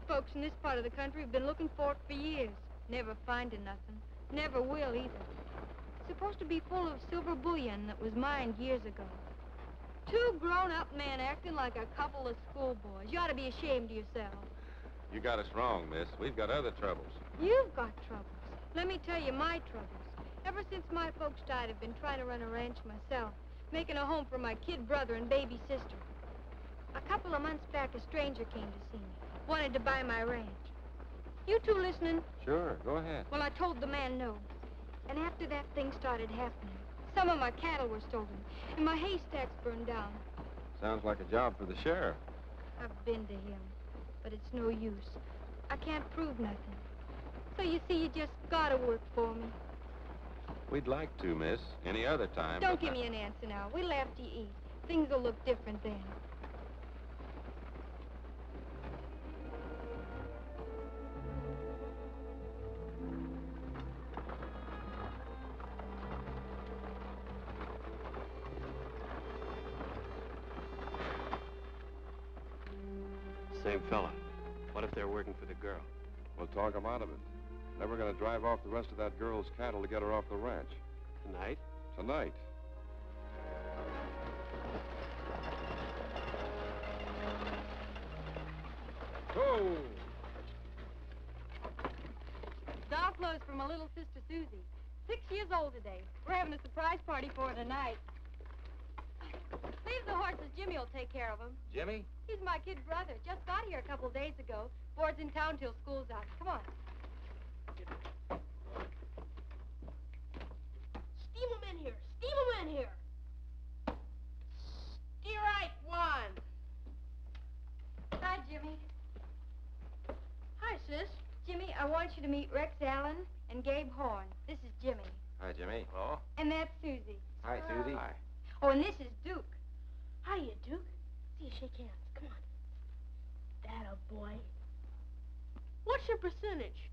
[SPEAKER 1] Folks in this part of the country have been looking for it for years. Never finding nothing. Never will, either. It's supposed to be full of silver bullion that was mined years ago. 2 grown-up men acting like a couple of schoolboys. You ought to be ashamed of yourself.
[SPEAKER 5] You got us wrong, miss. We've got other troubles.
[SPEAKER 1] You've got troubles. Let me tell you my troubles. Ever since my folks died, I've been trying to run a ranch myself, making a home for my kid brother and baby sister. A couple of months back, a stranger came to see me. Wanted to buy my ranch. You two listening?
[SPEAKER 5] Sure, go ahead.
[SPEAKER 1] Well, I told the man no. And after that, things started happening. Some of my cattle were stolen, and my haystacks burned down.
[SPEAKER 5] Sounds like a job for the sheriff.
[SPEAKER 1] I've been to him, but it's no use. I can't prove nothing. So you see, you just gotta work for me.
[SPEAKER 5] We'd like to, miss. Any other time.
[SPEAKER 1] Don't give me an answer now. We'll after you eat. Things will look different then.
[SPEAKER 21] Same fella. What if they're working for the girl?
[SPEAKER 22] We'll talk them out of it. Then we're going to drive off the rest of that girl's cattle to get her off the ranch.
[SPEAKER 21] Tonight?
[SPEAKER 22] Tonight.
[SPEAKER 17] Oh!
[SPEAKER 1] Doll clothes for my little sister Susie. 6 years old today. We're having a surprise party for her tonight. Leave the horses. Jimmy will take care of them.
[SPEAKER 5] Jimmy?
[SPEAKER 1] He's my kid brother. Just got here a couple days ago. Board's in town till school's out. Come on.
[SPEAKER 23] Steam 'em in here. Steam 'em in here. Steer right one.
[SPEAKER 1] Hi, Jimmy.
[SPEAKER 23] Hi, sis.
[SPEAKER 1] Jimmy, I want you to meet Rex Allen and Gabe Horn. This is Jimmy.
[SPEAKER 5] Hi, Jimmy.
[SPEAKER 17] Oh?
[SPEAKER 1] And that's Susie.
[SPEAKER 5] Hi, Susie.
[SPEAKER 17] Hi.
[SPEAKER 1] Oh, and this is Duke.
[SPEAKER 23] Hiya, Duke. See, shake hands. Come on. That a boy. What's your percentage?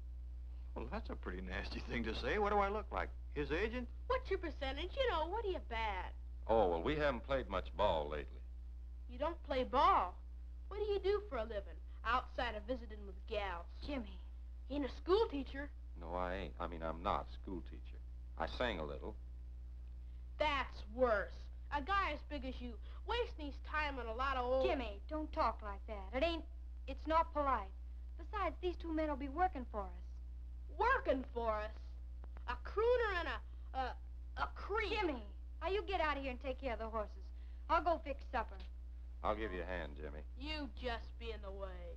[SPEAKER 17] Well, that's a pretty nasty thing to say. What do I look like? His agent?
[SPEAKER 23] What's your percentage? You know, what are you bat?
[SPEAKER 22] Oh, well, we haven't played much ball lately.
[SPEAKER 23] You don't play ball. What do you do for a living? Outside of visiting with gals.
[SPEAKER 1] Jimmy.
[SPEAKER 23] You ain't a school teacher.
[SPEAKER 22] No, I ain't. I mean, I'm not a school teacher. I sang a little.
[SPEAKER 23] That's worse. A guy as big as you, wasting his time on a lot of old...
[SPEAKER 1] Jimmy, don't talk like that. It's not polite. Besides, these two men will be working for us.
[SPEAKER 23] Working for us? A crooner and a creep.
[SPEAKER 1] Jimmy, now you get out of here and take care of the horses. I'll go fix supper.
[SPEAKER 22] I'll give you a hand, Jimmy.
[SPEAKER 23] You just be in the way.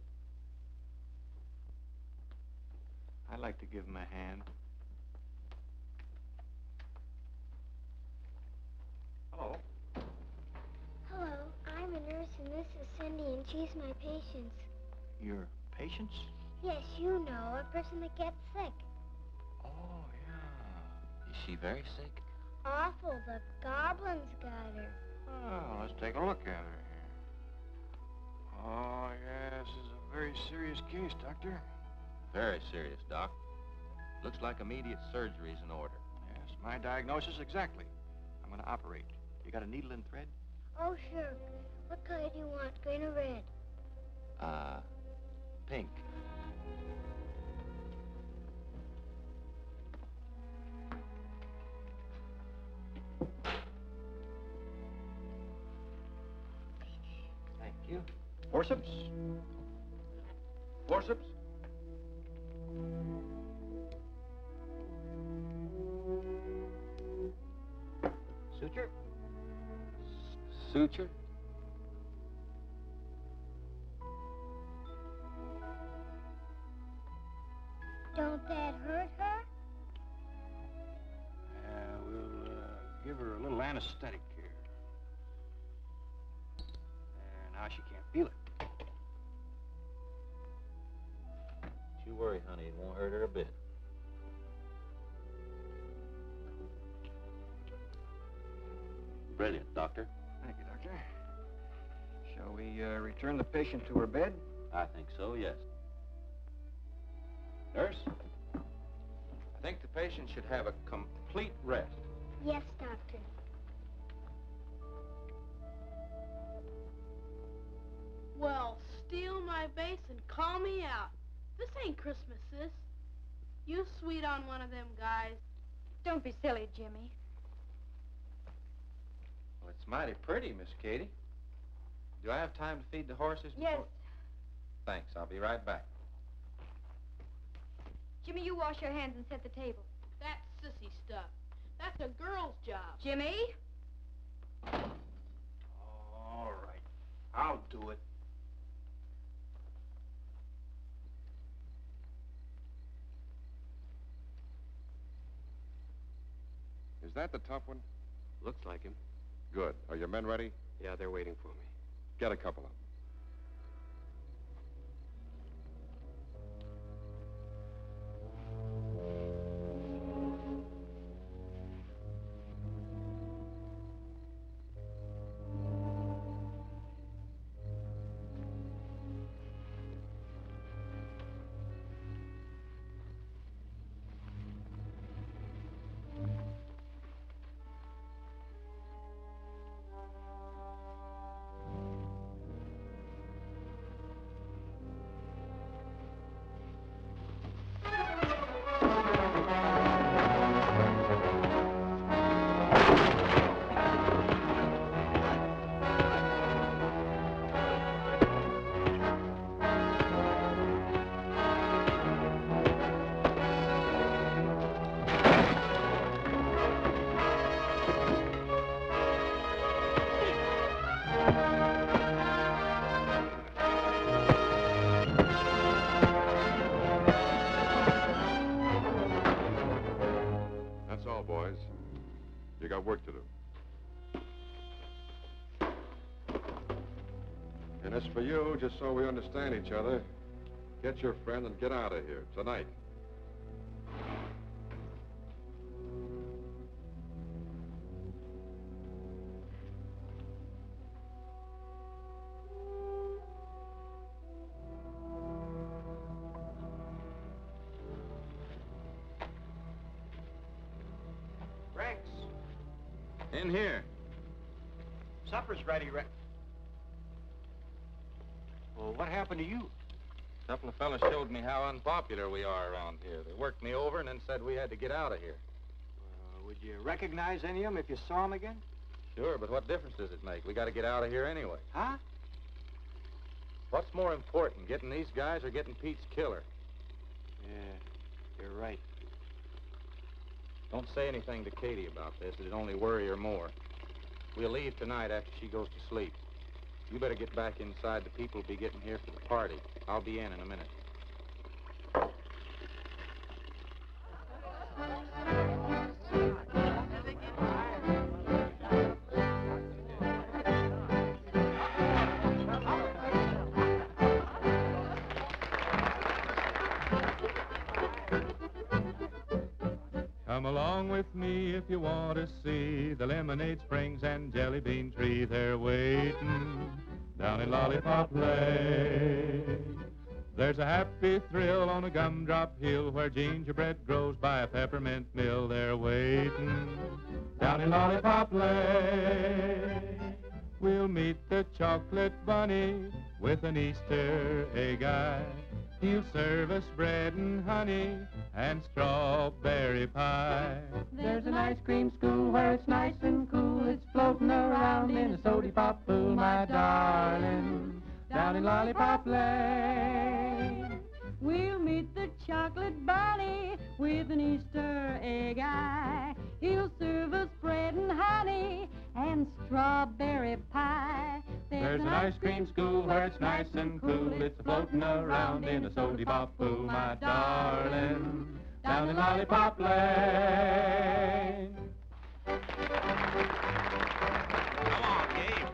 [SPEAKER 17] I'd like to give him a hand. Hello.
[SPEAKER 13] Hello, I'm a nurse, and this is Cindy, and she's my patient.
[SPEAKER 17] Your patients?
[SPEAKER 13] Yes, you know, a person that gets sick.
[SPEAKER 17] Oh, yeah. Is she very sick?
[SPEAKER 13] Awful, the goblins got her.
[SPEAKER 17] Well, let's take a look at her here. Oh, yeah, this is a very serious case, Doctor.
[SPEAKER 5] Very serious, Doc. Looks like immediate surgery is in order.
[SPEAKER 17] Yes, my diagnosis exactly. I'm going to operate. You got a needle and thread?
[SPEAKER 13] Oh, sure. What color do you want, green or red?
[SPEAKER 5] Pink.
[SPEAKER 17] Thank you. Forceps? Forceps? Suture?
[SPEAKER 5] Suture?
[SPEAKER 13] Don't that hurt her?
[SPEAKER 17] We'll give her a little anesthetic here. Now she can't feel it.
[SPEAKER 5] Don't you worry, honey. It won't hurt her a bit. Brilliant, Doctor.
[SPEAKER 17] Thank you, Doctor. Shall we return the patient to her bed?
[SPEAKER 5] I think so, yes.
[SPEAKER 22] Nurse? I think the patient should have a complete rest.
[SPEAKER 13] Yes, Doctor.
[SPEAKER 23] Well, steal my base and call me out. This ain't Christmas, sis. You sweet on one of them guys.
[SPEAKER 1] Don't be silly, Jimmy.
[SPEAKER 22] Well, it's mighty pretty, Miss Katie. Do I have time to feed the horses?
[SPEAKER 1] Yes.
[SPEAKER 22] Thanks. I'll be right back.
[SPEAKER 1] Jimmy, you wash your hands and set the table.
[SPEAKER 23] That's sissy stuff. That's a girl's job.
[SPEAKER 1] Jimmy?
[SPEAKER 17] All right. I'll do it.
[SPEAKER 22] Is that the tough one? Looks like him. Good. Are your men ready? Yeah, they're waiting for me. Get a couple of them. Boys, you got work to do. And as for you, just so we understand each other, get your friend and get out of here tonight.
[SPEAKER 5] in here.
[SPEAKER 10] Supper's ready, Well, what happened to you?
[SPEAKER 5] A couple of fellas showed me how unpopular we are around here. They worked me over and then said we had to get out of here.
[SPEAKER 10] Would you recognize any of them if you saw them again?
[SPEAKER 5] Sure, but what difference does it make? We got to get out of here anyway.
[SPEAKER 10] Huh?
[SPEAKER 5] What's more important, getting these guys or getting Pete's killer?
[SPEAKER 10] Yeah, you're right.
[SPEAKER 5] Don't say anything to Katie about this. It'd only worry her more. We'll leave tonight after she goes to sleep. You better get back inside. The people will be getting here for the party. I'll be in a minute.
[SPEAKER 7] Come along with me if you want to see the lemonade springs and jelly bean tree. They're waiting down in Lollipop Lake. There's a happy thrill on a gumdrop hill where gingerbread grows by a peppermint mill. They're waiting down in Lollipop Lake. We'll meet the chocolate bunny with an Easter egg eye. He'll serve us bread and honey and strawberry pie.
[SPEAKER 15] There's an ice cream school where it's nice and cool. It's floating around in a sody pop pool, my darling, down in Lollipop Lane. We'll meet the chocolate bunny with an Easter egg eye. He'll serve us bread and honey and strawberry pie.
[SPEAKER 7] There's an ice cream school where it's nice and cool. It's floating around in a sody pop pool, my darling, down in Lollipop Lane.
[SPEAKER 10] Come on, Gabe.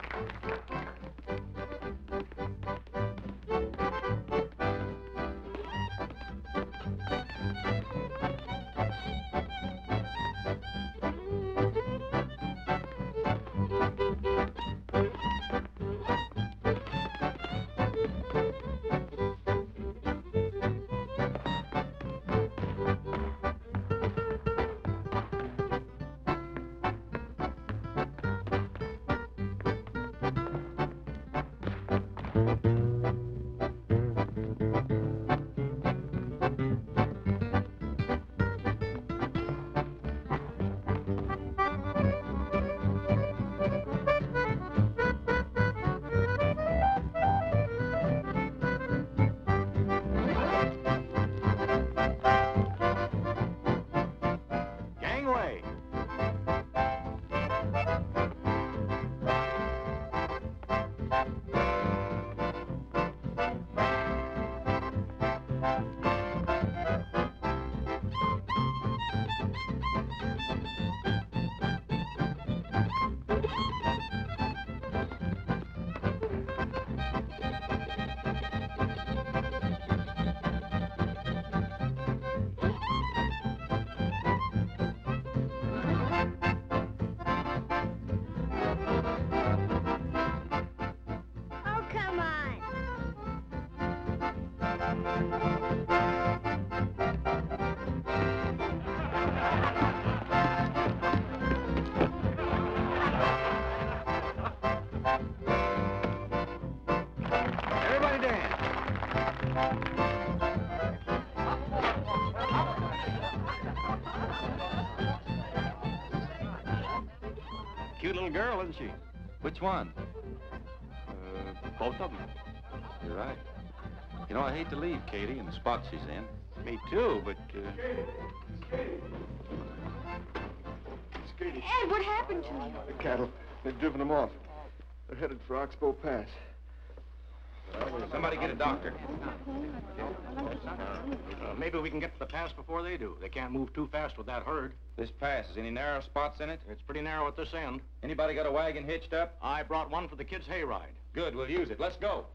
[SPEAKER 5] Cute little girl, isn't she? Which one?
[SPEAKER 10] Both of them.
[SPEAKER 5] You're right. You know, I hate to leave Katie in the spot she's in.
[SPEAKER 10] Me too, but,
[SPEAKER 13] Ed, what happened to you?
[SPEAKER 22] The cattle. They've driven them off. They're headed for Oxbow Pass.
[SPEAKER 5] Somebody get a doctor.
[SPEAKER 21] Maybe we can get to the pass before they do. They can't move too fast with that herd.
[SPEAKER 5] This pass, is any narrow spots in it?
[SPEAKER 21] It's pretty narrow at this end.
[SPEAKER 5] Anybody got a wagon hitched up?
[SPEAKER 21] I brought one for the kids' hayride.
[SPEAKER 5] Good, we'll use it. Let's go.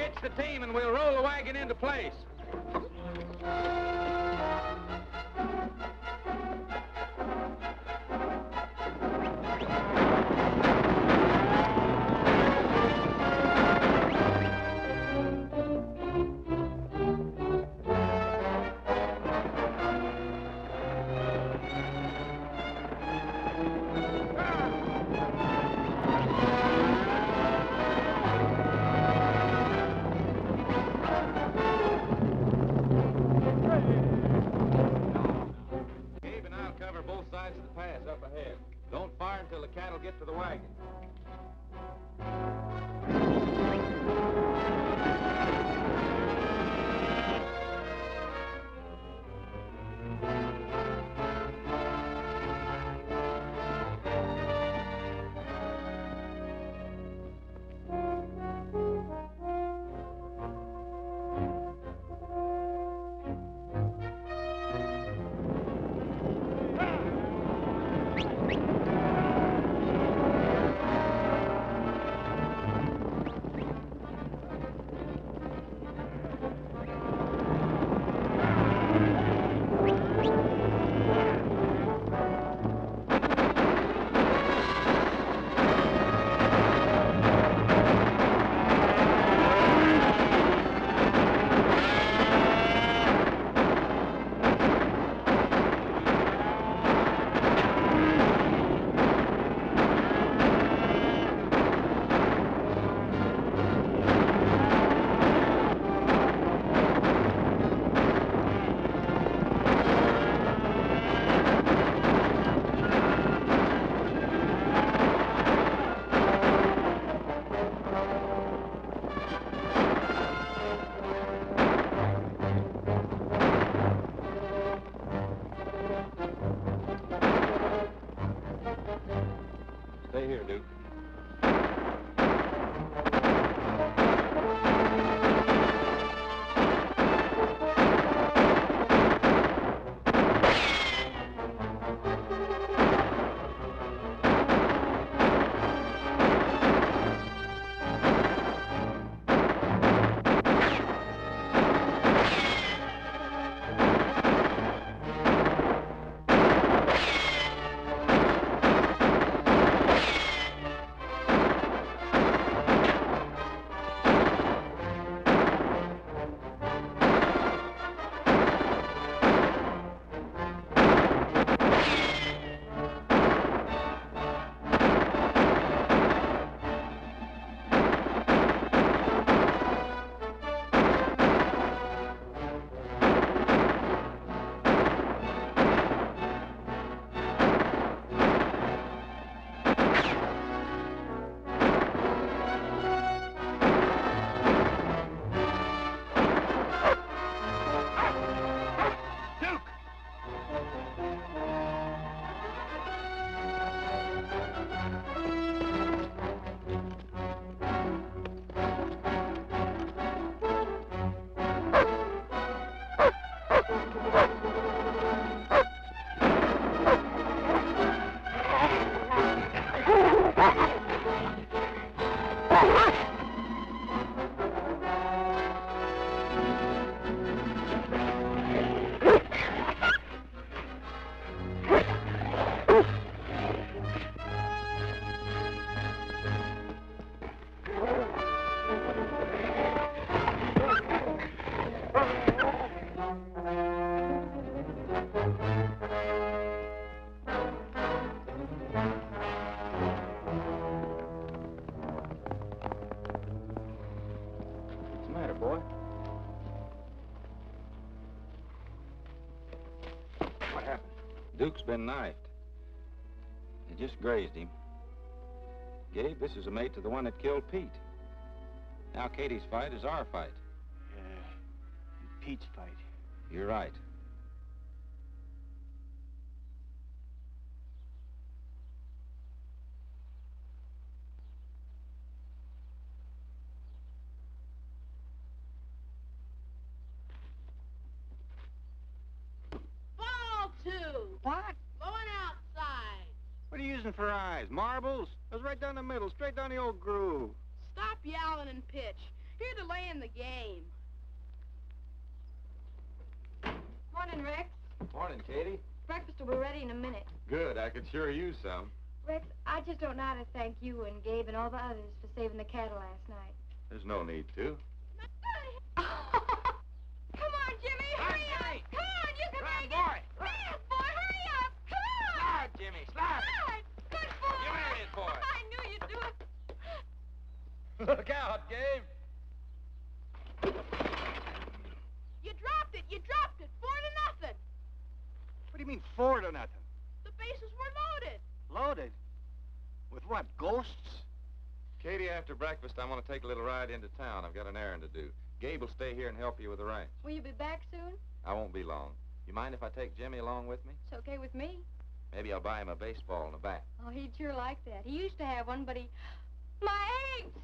[SPEAKER 4] Hitch the team and we'll roll the wagon into place. Up ahead. Don't fire until the cattle get to the wagon. Stay here, Duke. Boy. What happened? Duke's been knifed. They just grazed him. Gabe, this is a mate to the one that killed Pete. Now Katie's fight is our fight.
[SPEAKER 20] Yeah, Pete's fight.
[SPEAKER 5] You're right.
[SPEAKER 20] What?
[SPEAKER 23] Going outside.
[SPEAKER 20] What are you using for eyes? Marbles? I was right down the middle, straight down the old groove.
[SPEAKER 23] Stop yowling and pitch. Here to lay in the game.
[SPEAKER 1] Morning, Rex.
[SPEAKER 22] Morning, Katie.
[SPEAKER 1] Breakfast will be ready in a minute.
[SPEAKER 22] Good. I could sure use some.
[SPEAKER 1] Rex, I just don't know how to thank you and Gabe and all the others for saving the cattle last night.
[SPEAKER 22] There's no need to.
[SPEAKER 1] Come on, Jimmy, hurry up! Come on, you can make it! Yes, boy, hurry up! Come on!
[SPEAKER 14] Slide, Jimmy, slide!
[SPEAKER 1] Slide! Good boy!
[SPEAKER 14] You made it, boy!
[SPEAKER 1] I knew you'd do it!
[SPEAKER 14] Look out, Gabe!
[SPEAKER 23] You dropped it! You dropped it! 4-0.
[SPEAKER 17] What do you mean 4-0?
[SPEAKER 23] The bases were loaded.
[SPEAKER 17] Loaded? With what, ghosts?
[SPEAKER 22] Katie, after breakfast, I want to take a little ride into town. I've got an errand to do. Gabe will stay here and help you with the ranch.
[SPEAKER 1] Will you be back soon?
[SPEAKER 22] I won't be long. You mind if I take Jimmy along with me?
[SPEAKER 1] It's okay with me.
[SPEAKER 22] Maybe I'll buy him a baseball and a bat.
[SPEAKER 1] Oh, he'd sure like that. He used to have one, but he... My eggs!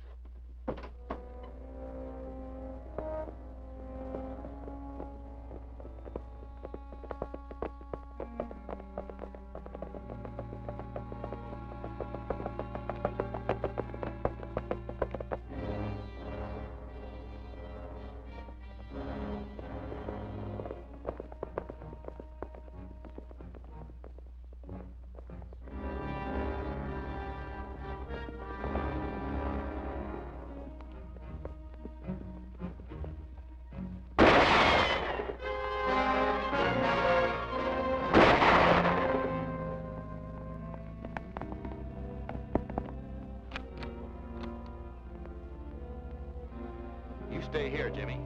[SPEAKER 22] You stay here, Jimmy.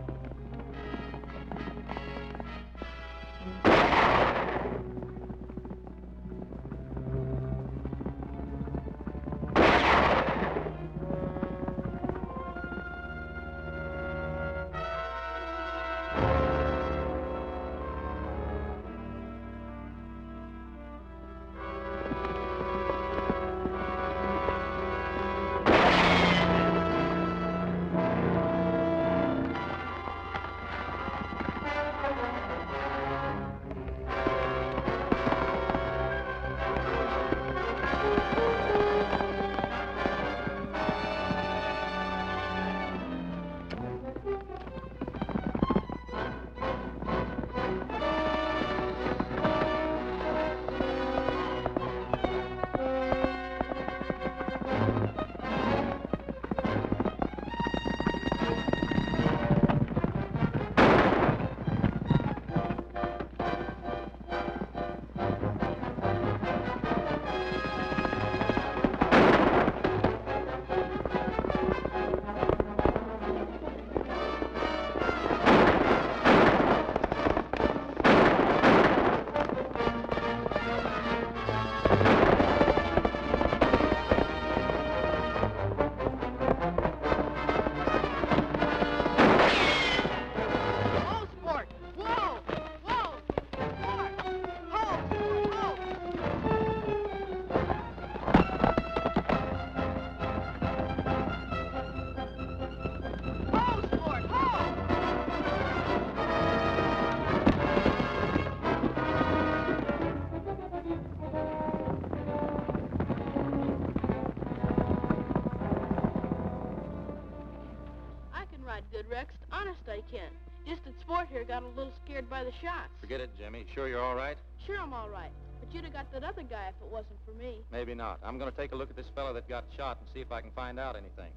[SPEAKER 23] Good, Rex. Honest, I can. Just that Sport here got a little scared by the shots.
[SPEAKER 22] Forget it, Jimmy. Sure you're all right?
[SPEAKER 23] Sure, I'm all right. But you'd have got that other guy if it wasn't for me.
[SPEAKER 22] Maybe not. I'm going to take a look at this fellow that got shot and see if I can find out anything.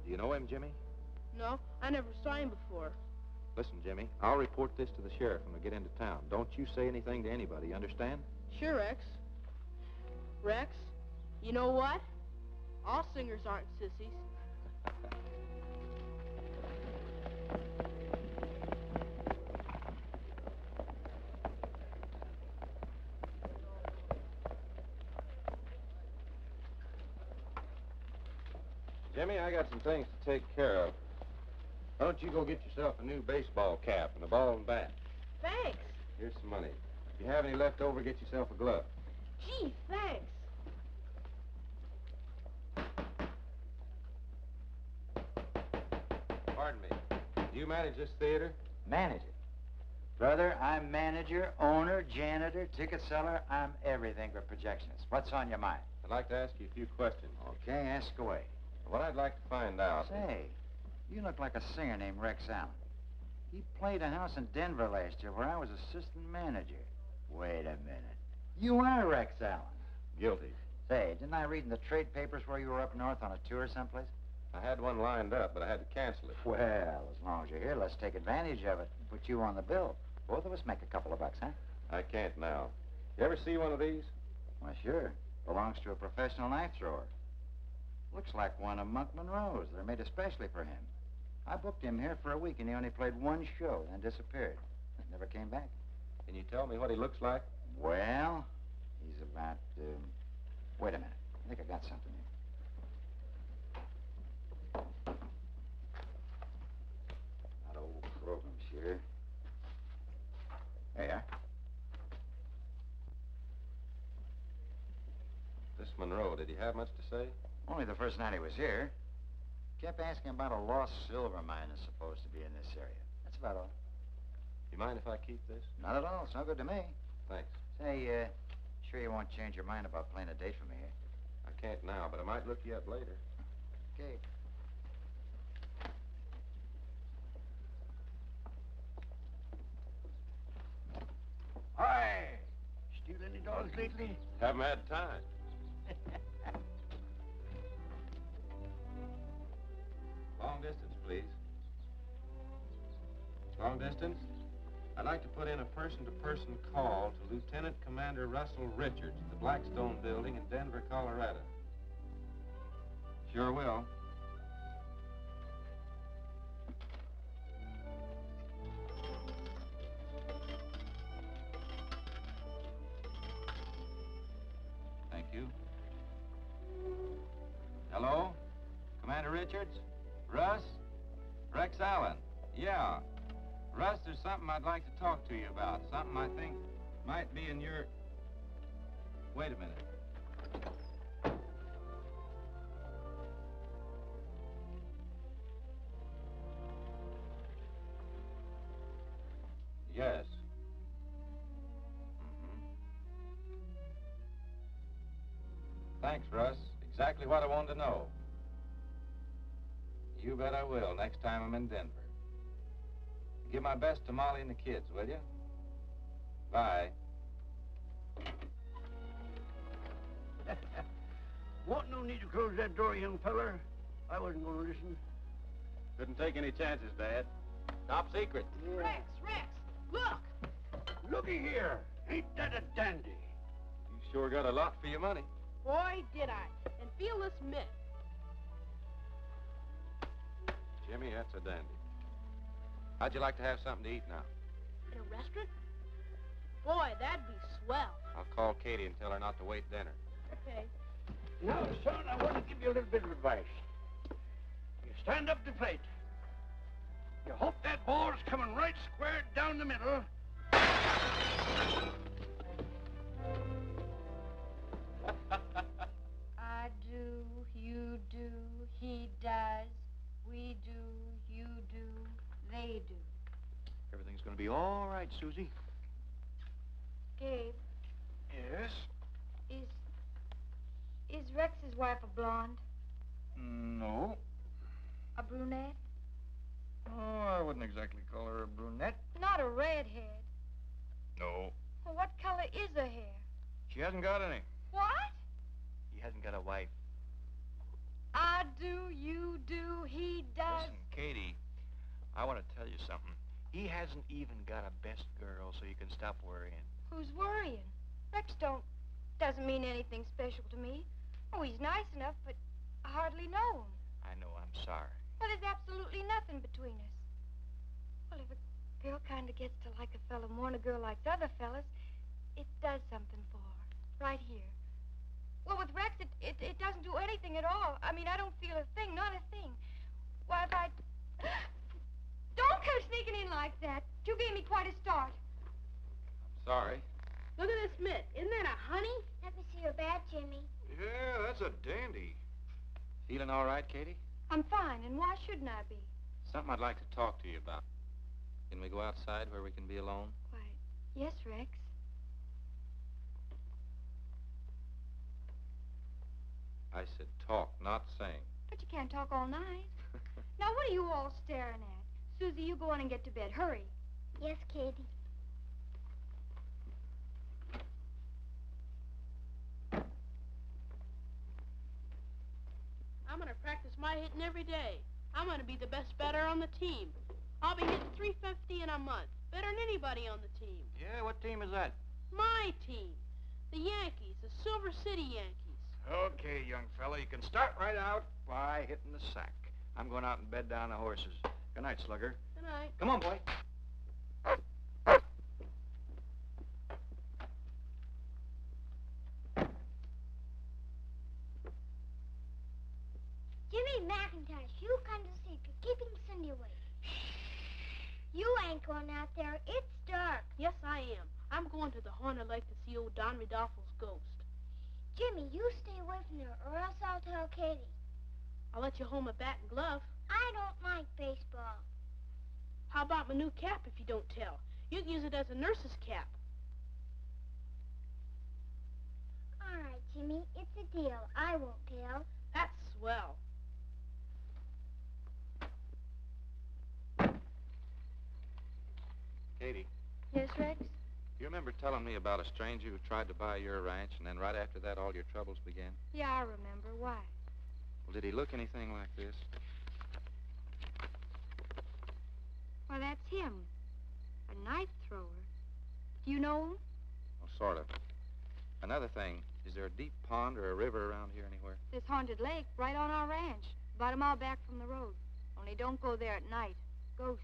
[SPEAKER 22] Do you know him, Jimmy?
[SPEAKER 23] No, I never saw him before.
[SPEAKER 22] Listen, Jimmy, I'll report this to the sheriff when we get into town. Don't you say anything to anybody, you understand?
[SPEAKER 23] Sure, Rex. Rex, you know what? All singers aren't sissies.
[SPEAKER 22] Jimmy, I got some things to take care of. Why don't you go get yourself a new baseball cap and a ball and bat?
[SPEAKER 23] Thanks.
[SPEAKER 22] Here's some money. If you have any left over, get yourself a glove.
[SPEAKER 23] Gee, thanks.
[SPEAKER 22] Pardon me. Do you manage this theater?
[SPEAKER 11] Manage it. Brother, I'm manager, owner, janitor, ticket seller. I'm everything for projectionists. What's on your mind?
[SPEAKER 22] I'd like to ask you a few questions.
[SPEAKER 11] Okay, ask away.
[SPEAKER 22] What I'd like to find out...
[SPEAKER 11] Say, you look like a singer named Rex Allen. He played a house in Denver last year where I was assistant manager. Wait a minute. You are Rex Allen.
[SPEAKER 22] Guilty.
[SPEAKER 11] Say, didn't I read in the trade papers where you were up north on a tour someplace?
[SPEAKER 22] I had one lined up, but I had to cancel it.
[SPEAKER 11] Well, as long as you're here, let's take advantage of it and put you on the bill. Both of us make a couple of bucks, huh?
[SPEAKER 22] I can't now. You ever see one of these?
[SPEAKER 11] Why, sure. Belongs to a professional knife thrower. Looks like one of Monk Monroe's. They're made especially for him. I booked him here for a week, and he only played one show, then disappeared. Never came back.
[SPEAKER 22] Can you tell me what he looks like?
[SPEAKER 11] Well, he's about, wait a minute. I think I got something here. That old program shearer. There you are.
[SPEAKER 22] This Monroe, did he have much to say?
[SPEAKER 11] Only the first night he was here. Kept asking about a lost silver mine that's supposed to be in this area. That's about all.
[SPEAKER 22] You mind if I keep this?
[SPEAKER 11] Not at all. It's no good to me.
[SPEAKER 22] Thanks.
[SPEAKER 11] Say, sure you won't change your mind about playing a date for me here?
[SPEAKER 22] I can't now, but I might look you up later.
[SPEAKER 11] Okay.
[SPEAKER 20] Hi. Steal any dogs lately?
[SPEAKER 22] Haven't had time. Long distance, please. Long distance? I'd like to put in a person-to-person call to Lieutenant Commander Russell Richards, the Blackstone Building in Denver, Colorado. Sure will.
[SPEAKER 11] Thank you. Hello? Commander Richards? Russ? Rex Allen. Yeah. Russ, there's something I'd like to talk to you about. Something I think might be in your... Wait a minute. Yes. Thanks, Russ. Exactly what I wanted to know. You bet I will, next time I'm in Denver. Give my best to Molly and the kids, will you? Bye.
[SPEAKER 20] Won't no need to close that door, young feller. I wasn't going to listen.
[SPEAKER 5] Couldn't take any chances, Dad. Top secret.
[SPEAKER 23] Rex, look!
[SPEAKER 20] Looky here. Ain't that a dandy?
[SPEAKER 22] You sure got a lot for your money.
[SPEAKER 23] Boy, did I. And feel this mitt.
[SPEAKER 22] Jimmy, that's a dandy. How'd you like to have something to eat now?
[SPEAKER 23] In a restaurant? Boy, that'd be swell.
[SPEAKER 22] I'll call Katie and tell her not to wait dinner.
[SPEAKER 23] Okay.
[SPEAKER 20] Now, son, I want to give you a little bit of advice. You stand up to plate. You hope that ball's coming right square down the middle.
[SPEAKER 1] I do, you do, he does, we do, you do, they do.
[SPEAKER 17] Everything's going to be all right, Susie.
[SPEAKER 1] Gabe,
[SPEAKER 17] Yes?
[SPEAKER 1] is Rex's wife a blonde?
[SPEAKER 17] No.
[SPEAKER 1] A brunette?
[SPEAKER 17] Oh, I wouldn't exactly call her a brunette.
[SPEAKER 1] Not a redhead.
[SPEAKER 17] No.
[SPEAKER 1] Well, what color is her hair?
[SPEAKER 17] She hasn't got any.
[SPEAKER 1] What?
[SPEAKER 17] He hasn't got a wife.
[SPEAKER 1] I do, you do, he does.
[SPEAKER 17] Listen, Katie, I want to tell you something. He hasn't even got a best girl, so you can stop worrying.
[SPEAKER 1] Who's worrying? Rex doesn't mean anything special to me. Oh, he's nice enough, but I hardly know him.
[SPEAKER 17] I know, I'm sorry.
[SPEAKER 1] Well, there's absolutely nothing between us. Well, if a girl kind of gets to like a fella more than a girl likes other fellas, it does something for her, right here. Well, with Rex, it doesn't do anything at all. I mean, I don't feel a thing, not a thing. Why, if I... Don't come sneaking in like that. You gave me quite a start.
[SPEAKER 5] Sorry.
[SPEAKER 23] Look at this mitt. Isn't that a honey?
[SPEAKER 13] Let me see your badge, Jimmy.
[SPEAKER 17] Yeah, that's a dandy.
[SPEAKER 5] Feeling all right, Katie?
[SPEAKER 1] I'm fine, and why shouldn't I be?
[SPEAKER 5] Something I'd like to talk to you about. Can we go outside where we can be alone?
[SPEAKER 1] Why, yes, Rex.
[SPEAKER 5] I said talk, not sing.
[SPEAKER 1] But you can't talk all night. Now, what are you all staring at? Susie, you go on and get to bed. Hurry.
[SPEAKER 13] Yes, Katie.
[SPEAKER 23] I'm going to practice my hitting every day. I'm going to be the best batter on the team. I'll be hitting .350 in a month. Better than anybody on the team.
[SPEAKER 17] Yeah, what team is that?
[SPEAKER 23] My team. The Yankees, the Silver City Yankees.
[SPEAKER 17] Okay, young fella, you can start right out by hitting the sack. I'm going out and bed down the horses. Good night, Slugger.
[SPEAKER 23] Good night.
[SPEAKER 17] Come on, boy.
[SPEAKER 13] Jimmy McIntosh, you come to sleep. You're keeping Cindy awake. You ain't going out there. It's dark.
[SPEAKER 23] Yes, I am. I'm going to the Haunted Lake to see old Don Rodolfo's ghost.
[SPEAKER 13] Jimmy, you stay away from there, or else I'll tell Katie.
[SPEAKER 23] I'll let you hold my bat and glove.
[SPEAKER 13] I don't like baseball.
[SPEAKER 23] How about my new cap if you don't tell? You can use it as a nurse's cap.
[SPEAKER 13] All right, Jimmy, it's a deal. I won't tell.
[SPEAKER 23] That's swell.
[SPEAKER 5] Katie,
[SPEAKER 1] Yes, Rex?
[SPEAKER 5] you remember telling me about a stranger who tried to buy your ranch, and then right after that, all your troubles began?
[SPEAKER 1] Yeah, I remember. Why?
[SPEAKER 5] Well, did he look anything like this?
[SPEAKER 1] Why, that's him. A knife thrower. Do you know him?
[SPEAKER 5] Well, sort of. Another thing, is there a deep pond or a river around here anywhere?
[SPEAKER 1] This Haunted Lake, right on our ranch. About a mile back from the road. Only don't go there at night. Ghosts.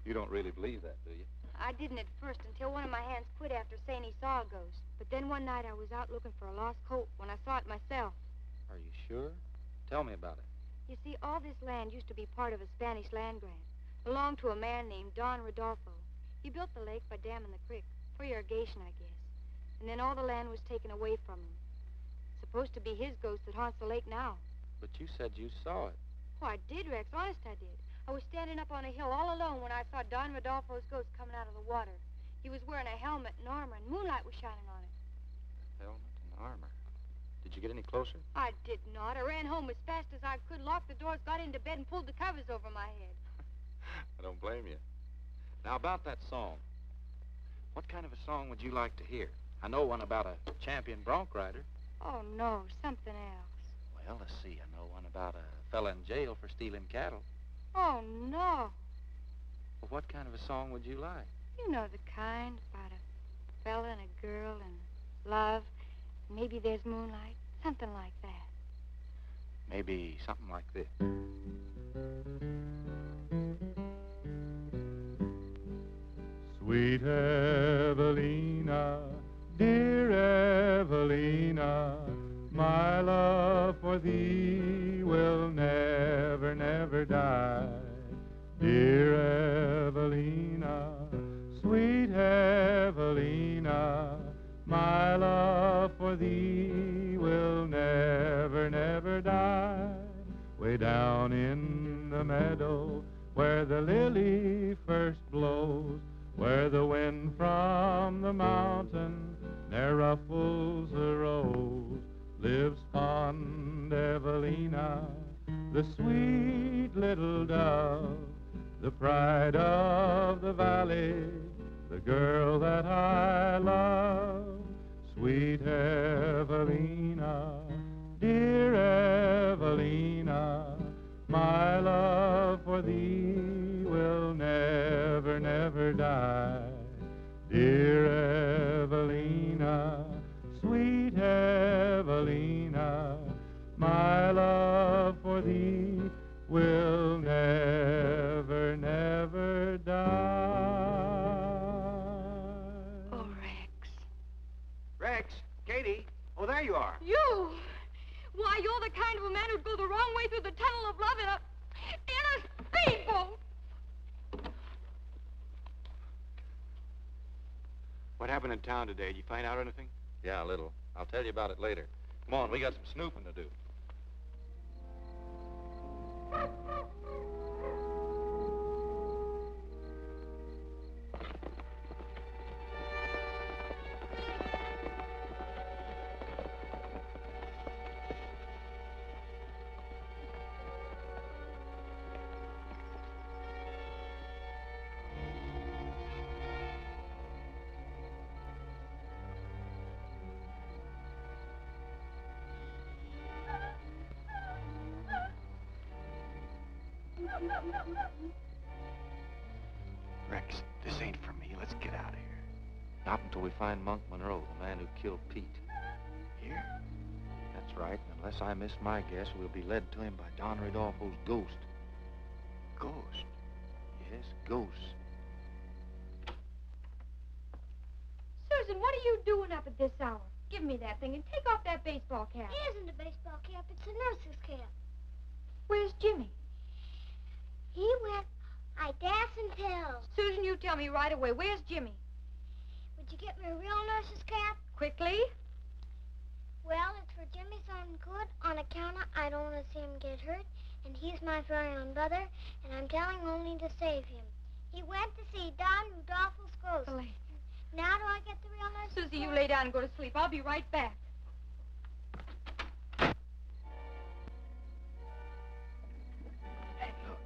[SPEAKER 5] You don't really believe that, do you?
[SPEAKER 1] I didn't at first until one of my hands quit after saying he saw a ghost. But then one night I was out looking for a lost colt when I saw it myself.
[SPEAKER 5] Are you sure? Tell me about it.
[SPEAKER 1] You see, all this land used to be part of a Spanish land grant. Belonged to a man named Don Rodolfo. He built the lake by damming the creek. For irrigation, I guess. And then all the land was taken away from him. Supposed to be his ghost that haunts the lake now.
[SPEAKER 5] But you said you saw it.
[SPEAKER 1] Oh, I did, Rex. Honest, I did. I was standing up on a hill all alone when I saw Don Rodolfo's ghost coming out of the water. He was wearing a helmet and armor, and moonlight was shining on it.
[SPEAKER 5] Helmet and armor. Did you get any closer?
[SPEAKER 1] I did not. I ran home as fast as I could, locked the doors, got into bed, and pulled the covers over my head.
[SPEAKER 5] I don't blame you. Now, about that song. What kind of a song would you like to hear? I know one about a champion bronc rider.
[SPEAKER 1] Oh, no, something else.
[SPEAKER 5] Well, let's see. I know one about a fella in jail for stealing cattle.
[SPEAKER 1] Oh, no.
[SPEAKER 5] Well, what kind of a song would you like?
[SPEAKER 1] You know the kind, about a fella and a girl and love. Maybe there's moonlight. Something like that.
[SPEAKER 5] Maybe something like this.
[SPEAKER 7] Sweet Evelina, dear Evelina, my love for thee will never, never die. Dear Evelina, sweet Evelina, my love for thee will never, never die. Way down in the meadow where the lily first blows, where the wind from the mountain ne'er ruffles the rose, lives fond Evelina, the sweet little dove, the pride of the valley, the girl that I love. Sweet Evelina, dear Evelina, my love for thee will never, never die. Dear Evelina, sweet Evelina, my love for thee will never, never die.
[SPEAKER 1] Oh, Rex.
[SPEAKER 17] Rex, Katie. Oh, there you are.
[SPEAKER 1] You! Why, you're the kind of a man who'd go the wrong way through the tunnel of love in a speedboat.
[SPEAKER 17] What happened in town today? Did you find out anything?
[SPEAKER 5] Yeah, a little. I'll tell you about it later. Come on, we got some snooping to do.
[SPEAKER 17] Rex, this ain't for me. Let's get out of here.
[SPEAKER 5] Not until we find Monk Monroe, the man who killed Pete.
[SPEAKER 17] Here?
[SPEAKER 5] That's right. And unless I miss my guess, we'll be led to him by Don Rodolfo's ghost.
[SPEAKER 17] Ghost?
[SPEAKER 5] Yes, ghost.
[SPEAKER 1] Susan, what are you doing up at this hour? Give me that thing and take off that baseball cap.
[SPEAKER 13] It isn't a baseball cap. It's a nurse's cap.
[SPEAKER 1] Where's Jimmy?
[SPEAKER 13] He went, I dassn't tell.
[SPEAKER 1] Susan, you tell me right away. Where's Jimmy?
[SPEAKER 13] Would you get me a real nurse's cap?
[SPEAKER 1] Quickly.
[SPEAKER 13] Well, it's for Jimmy's own good on account of I don't want to see him get hurt, and he's my very own brother, and I'm telling only to save him. He went to see Don Rodolfo's ghost.
[SPEAKER 1] Oh,
[SPEAKER 13] now do I get the real nurse's
[SPEAKER 1] Susie,
[SPEAKER 13] cap?
[SPEAKER 1] you lay down and go to sleep. I'll be right back.
[SPEAKER 17] Hey, look.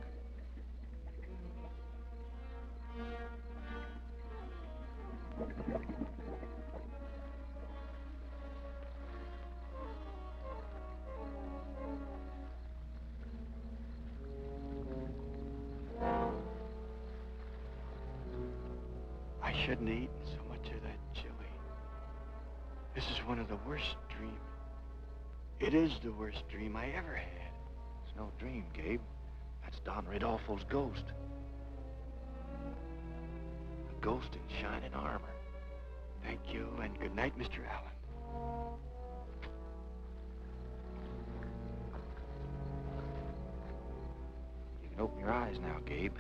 [SPEAKER 17] I shouldn't have eaten so much of that chili. This is one of the worst dreams. It is the worst dream I ever had.
[SPEAKER 5] It's no dream, Gabe. That's Don Rodolfo's ghost. A ghost in shining armor.
[SPEAKER 17] Thank you, and good night, Mr. Allen.
[SPEAKER 5] You can open your eyes now, Gabe.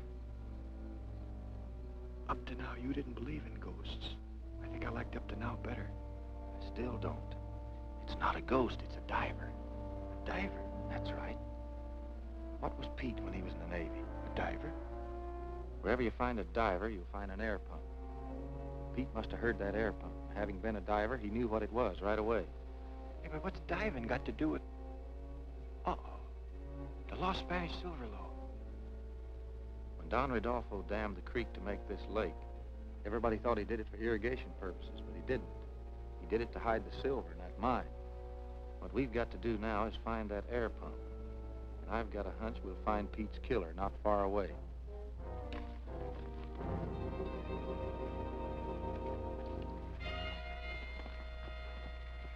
[SPEAKER 17] Up to now, you didn't believe in ghosts. I think I liked up to now better.
[SPEAKER 5] I still don't. It's not a ghost, it's a diver.
[SPEAKER 17] A diver?
[SPEAKER 5] That's right. What was Pete when he was in the Navy?
[SPEAKER 17] A diver?
[SPEAKER 5] Wherever you find a diver, you'll find an air pump. Pete must have heard that air pump. Having been a diver, he knew what it was right away.
[SPEAKER 17] Hey, but what's diving got to do with... Uh-oh. The lost Spanish silver lode.
[SPEAKER 5] When Don Rodolfo dammed the creek to make this lake, everybody thought he did it for irrigation purposes, but he didn't. He did it to hide the silver in that mine. What we've got to do now is find that air pump. And I've got a hunch we'll find Pete's killer not far away.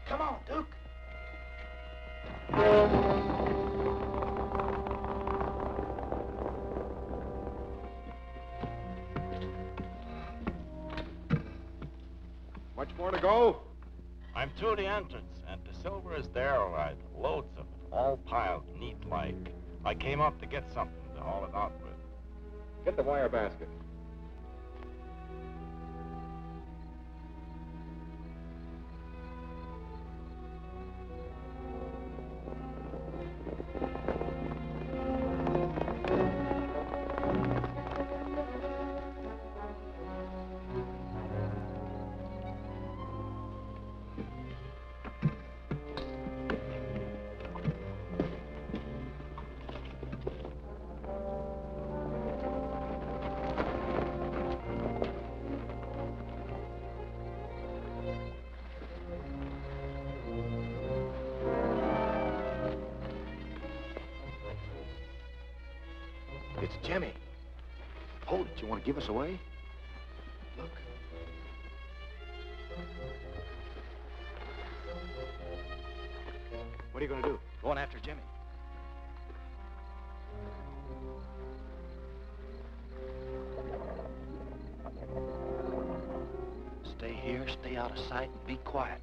[SPEAKER 17] Come on, Duke.
[SPEAKER 14] Much more to go?
[SPEAKER 11] I'm through the entrance, and the silver is there, all right. Loads of it, all piled neat-like. I came up to get something to haul it out with.
[SPEAKER 14] Get the wire basket.
[SPEAKER 5] It's Jimmy. Hold it. You want to give us away?
[SPEAKER 17] Look.
[SPEAKER 5] What are you going to do? Going after Jimmy. Stay here, stay out of sight, and be quiet.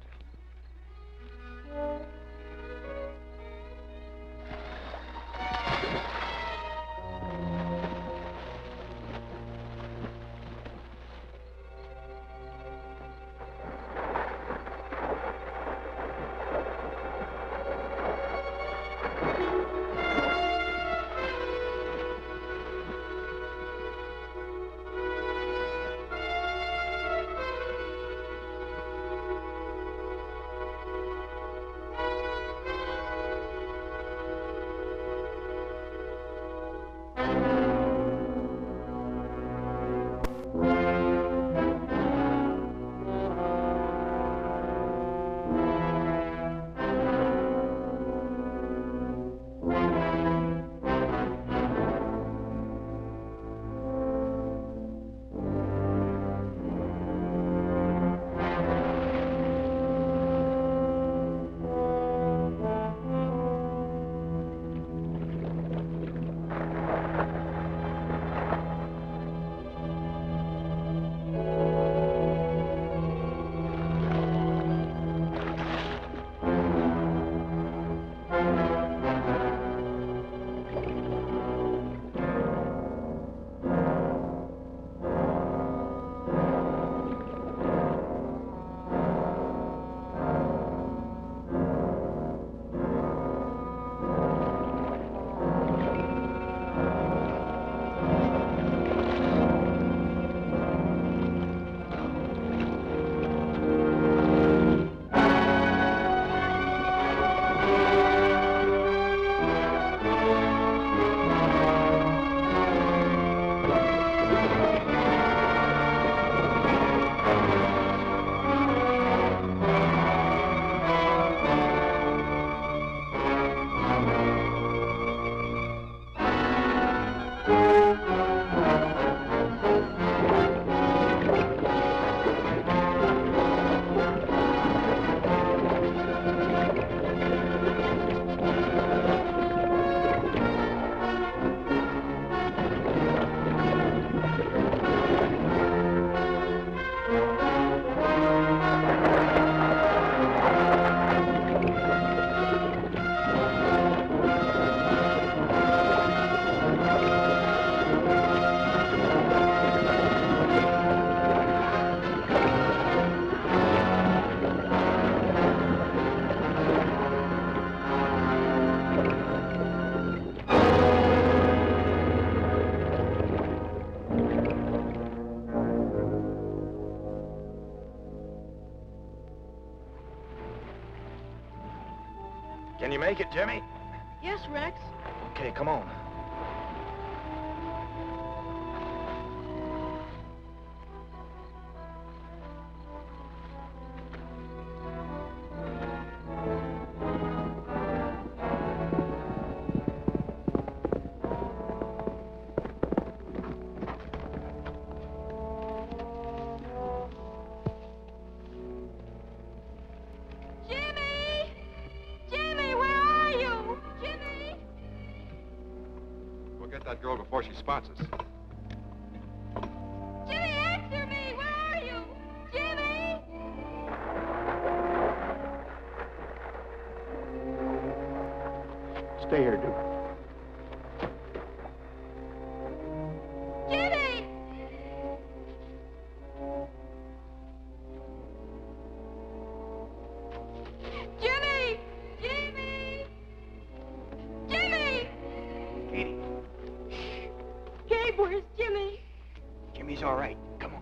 [SPEAKER 14] Can you make it, Jimmy?
[SPEAKER 23] Yes, Rex.
[SPEAKER 14] Okay, come on. That girl before she spots us.
[SPEAKER 1] Jimmy, answer me! Where are you? Jimmy!
[SPEAKER 19] Stay here, Duke.
[SPEAKER 1] Jimmy! Jimmy! Jimmy! Jimmy!
[SPEAKER 17] Katie,
[SPEAKER 1] Gabe, where's Jimmy?
[SPEAKER 17] Jimmy's all right. Come on.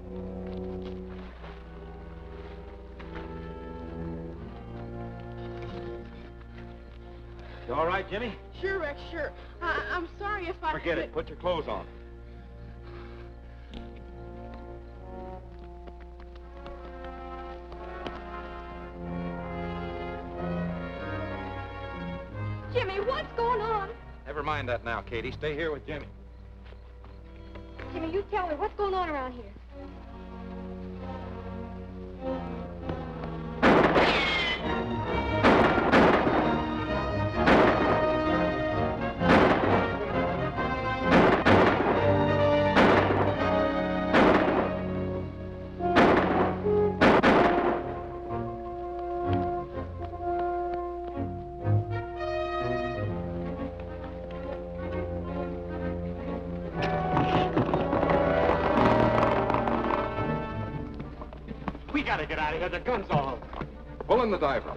[SPEAKER 14] You all right, Jimmy?
[SPEAKER 23] Sure, Rex, sure. I'm sorry if I...
[SPEAKER 14] Forget it. Put your clothes on.
[SPEAKER 1] Jimmy, what's going on?
[SPEAKER 14] Never mind that now, Katie. Stay here with Jimmy.
[SPEAKER 1] Jimmy, you tell me, what's going on around here?
[SPEAKER 14] We gotta get out of here. The gun's off. Pull in the diver.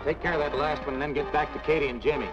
[SPEAKER 11] Take care of that last one and then get back to Katie and Jimmy.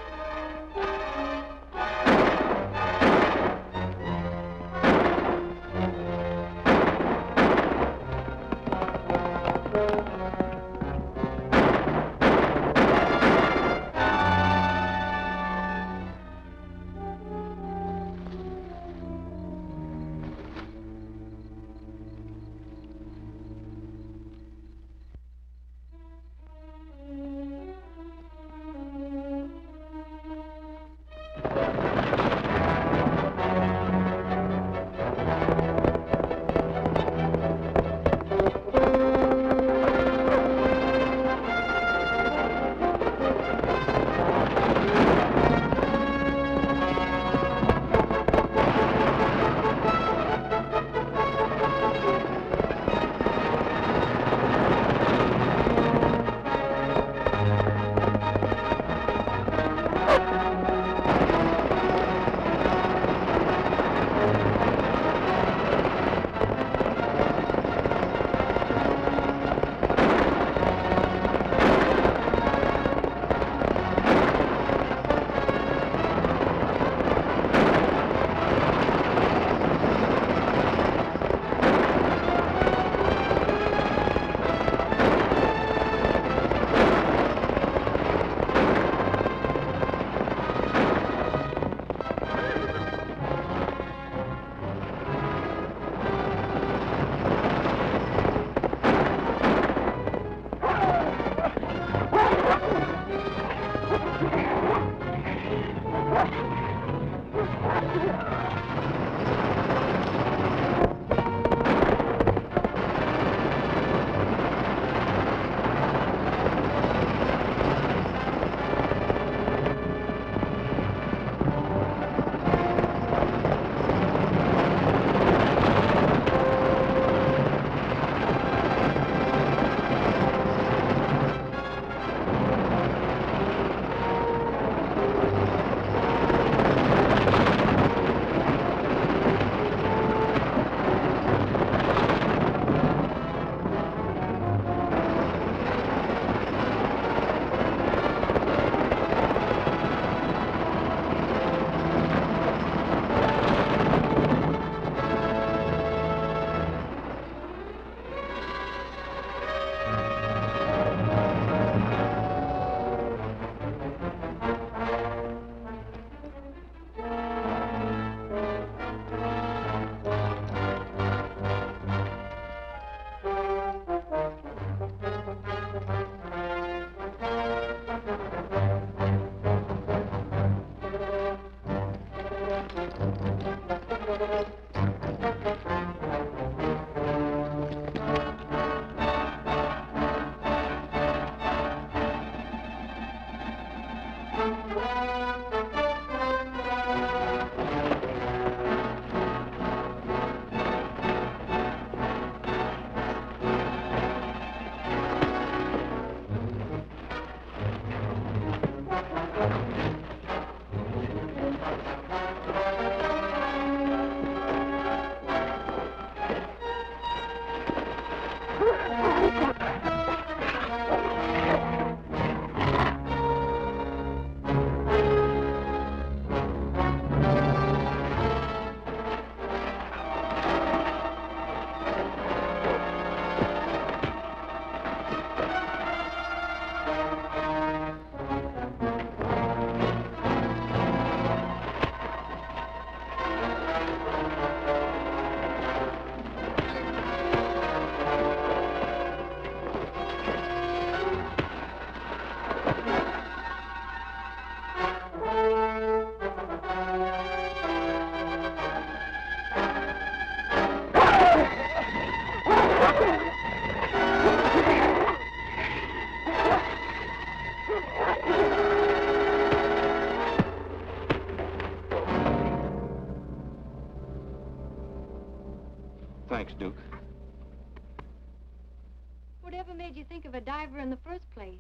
[SPEAKER 1] diver in the first place?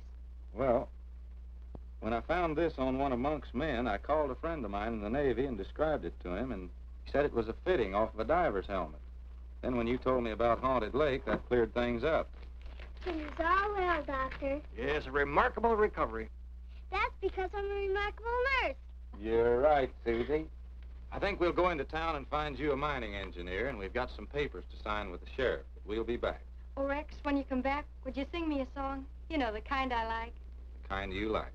[SPEAKER 5] Well, when I found this on one of Monk's men, I called a friend of mine in the Navy and described it to him, and he said it was a fitting off of a diver's helmet. Then when you told me about Haunted Lake, that cleared things up.
[SPEAKER 13] Jimmy's all well, Doctor.
[SPEAKER 10] Yes, a remarkable recovery.
[SPEAKER 13] That's because I'm a remarkable nurse.
[SPEAKER 5] You're right, Susie. I think we'll go into town and find you a mining engineer, and we've got some papers to sign with the sheriff. But we'll be back.
[SPEAKER 1] Oh, Rex, when you come back, would you sing me a song? You know, the kind I like.
[SPEAKER 5] The kind you like.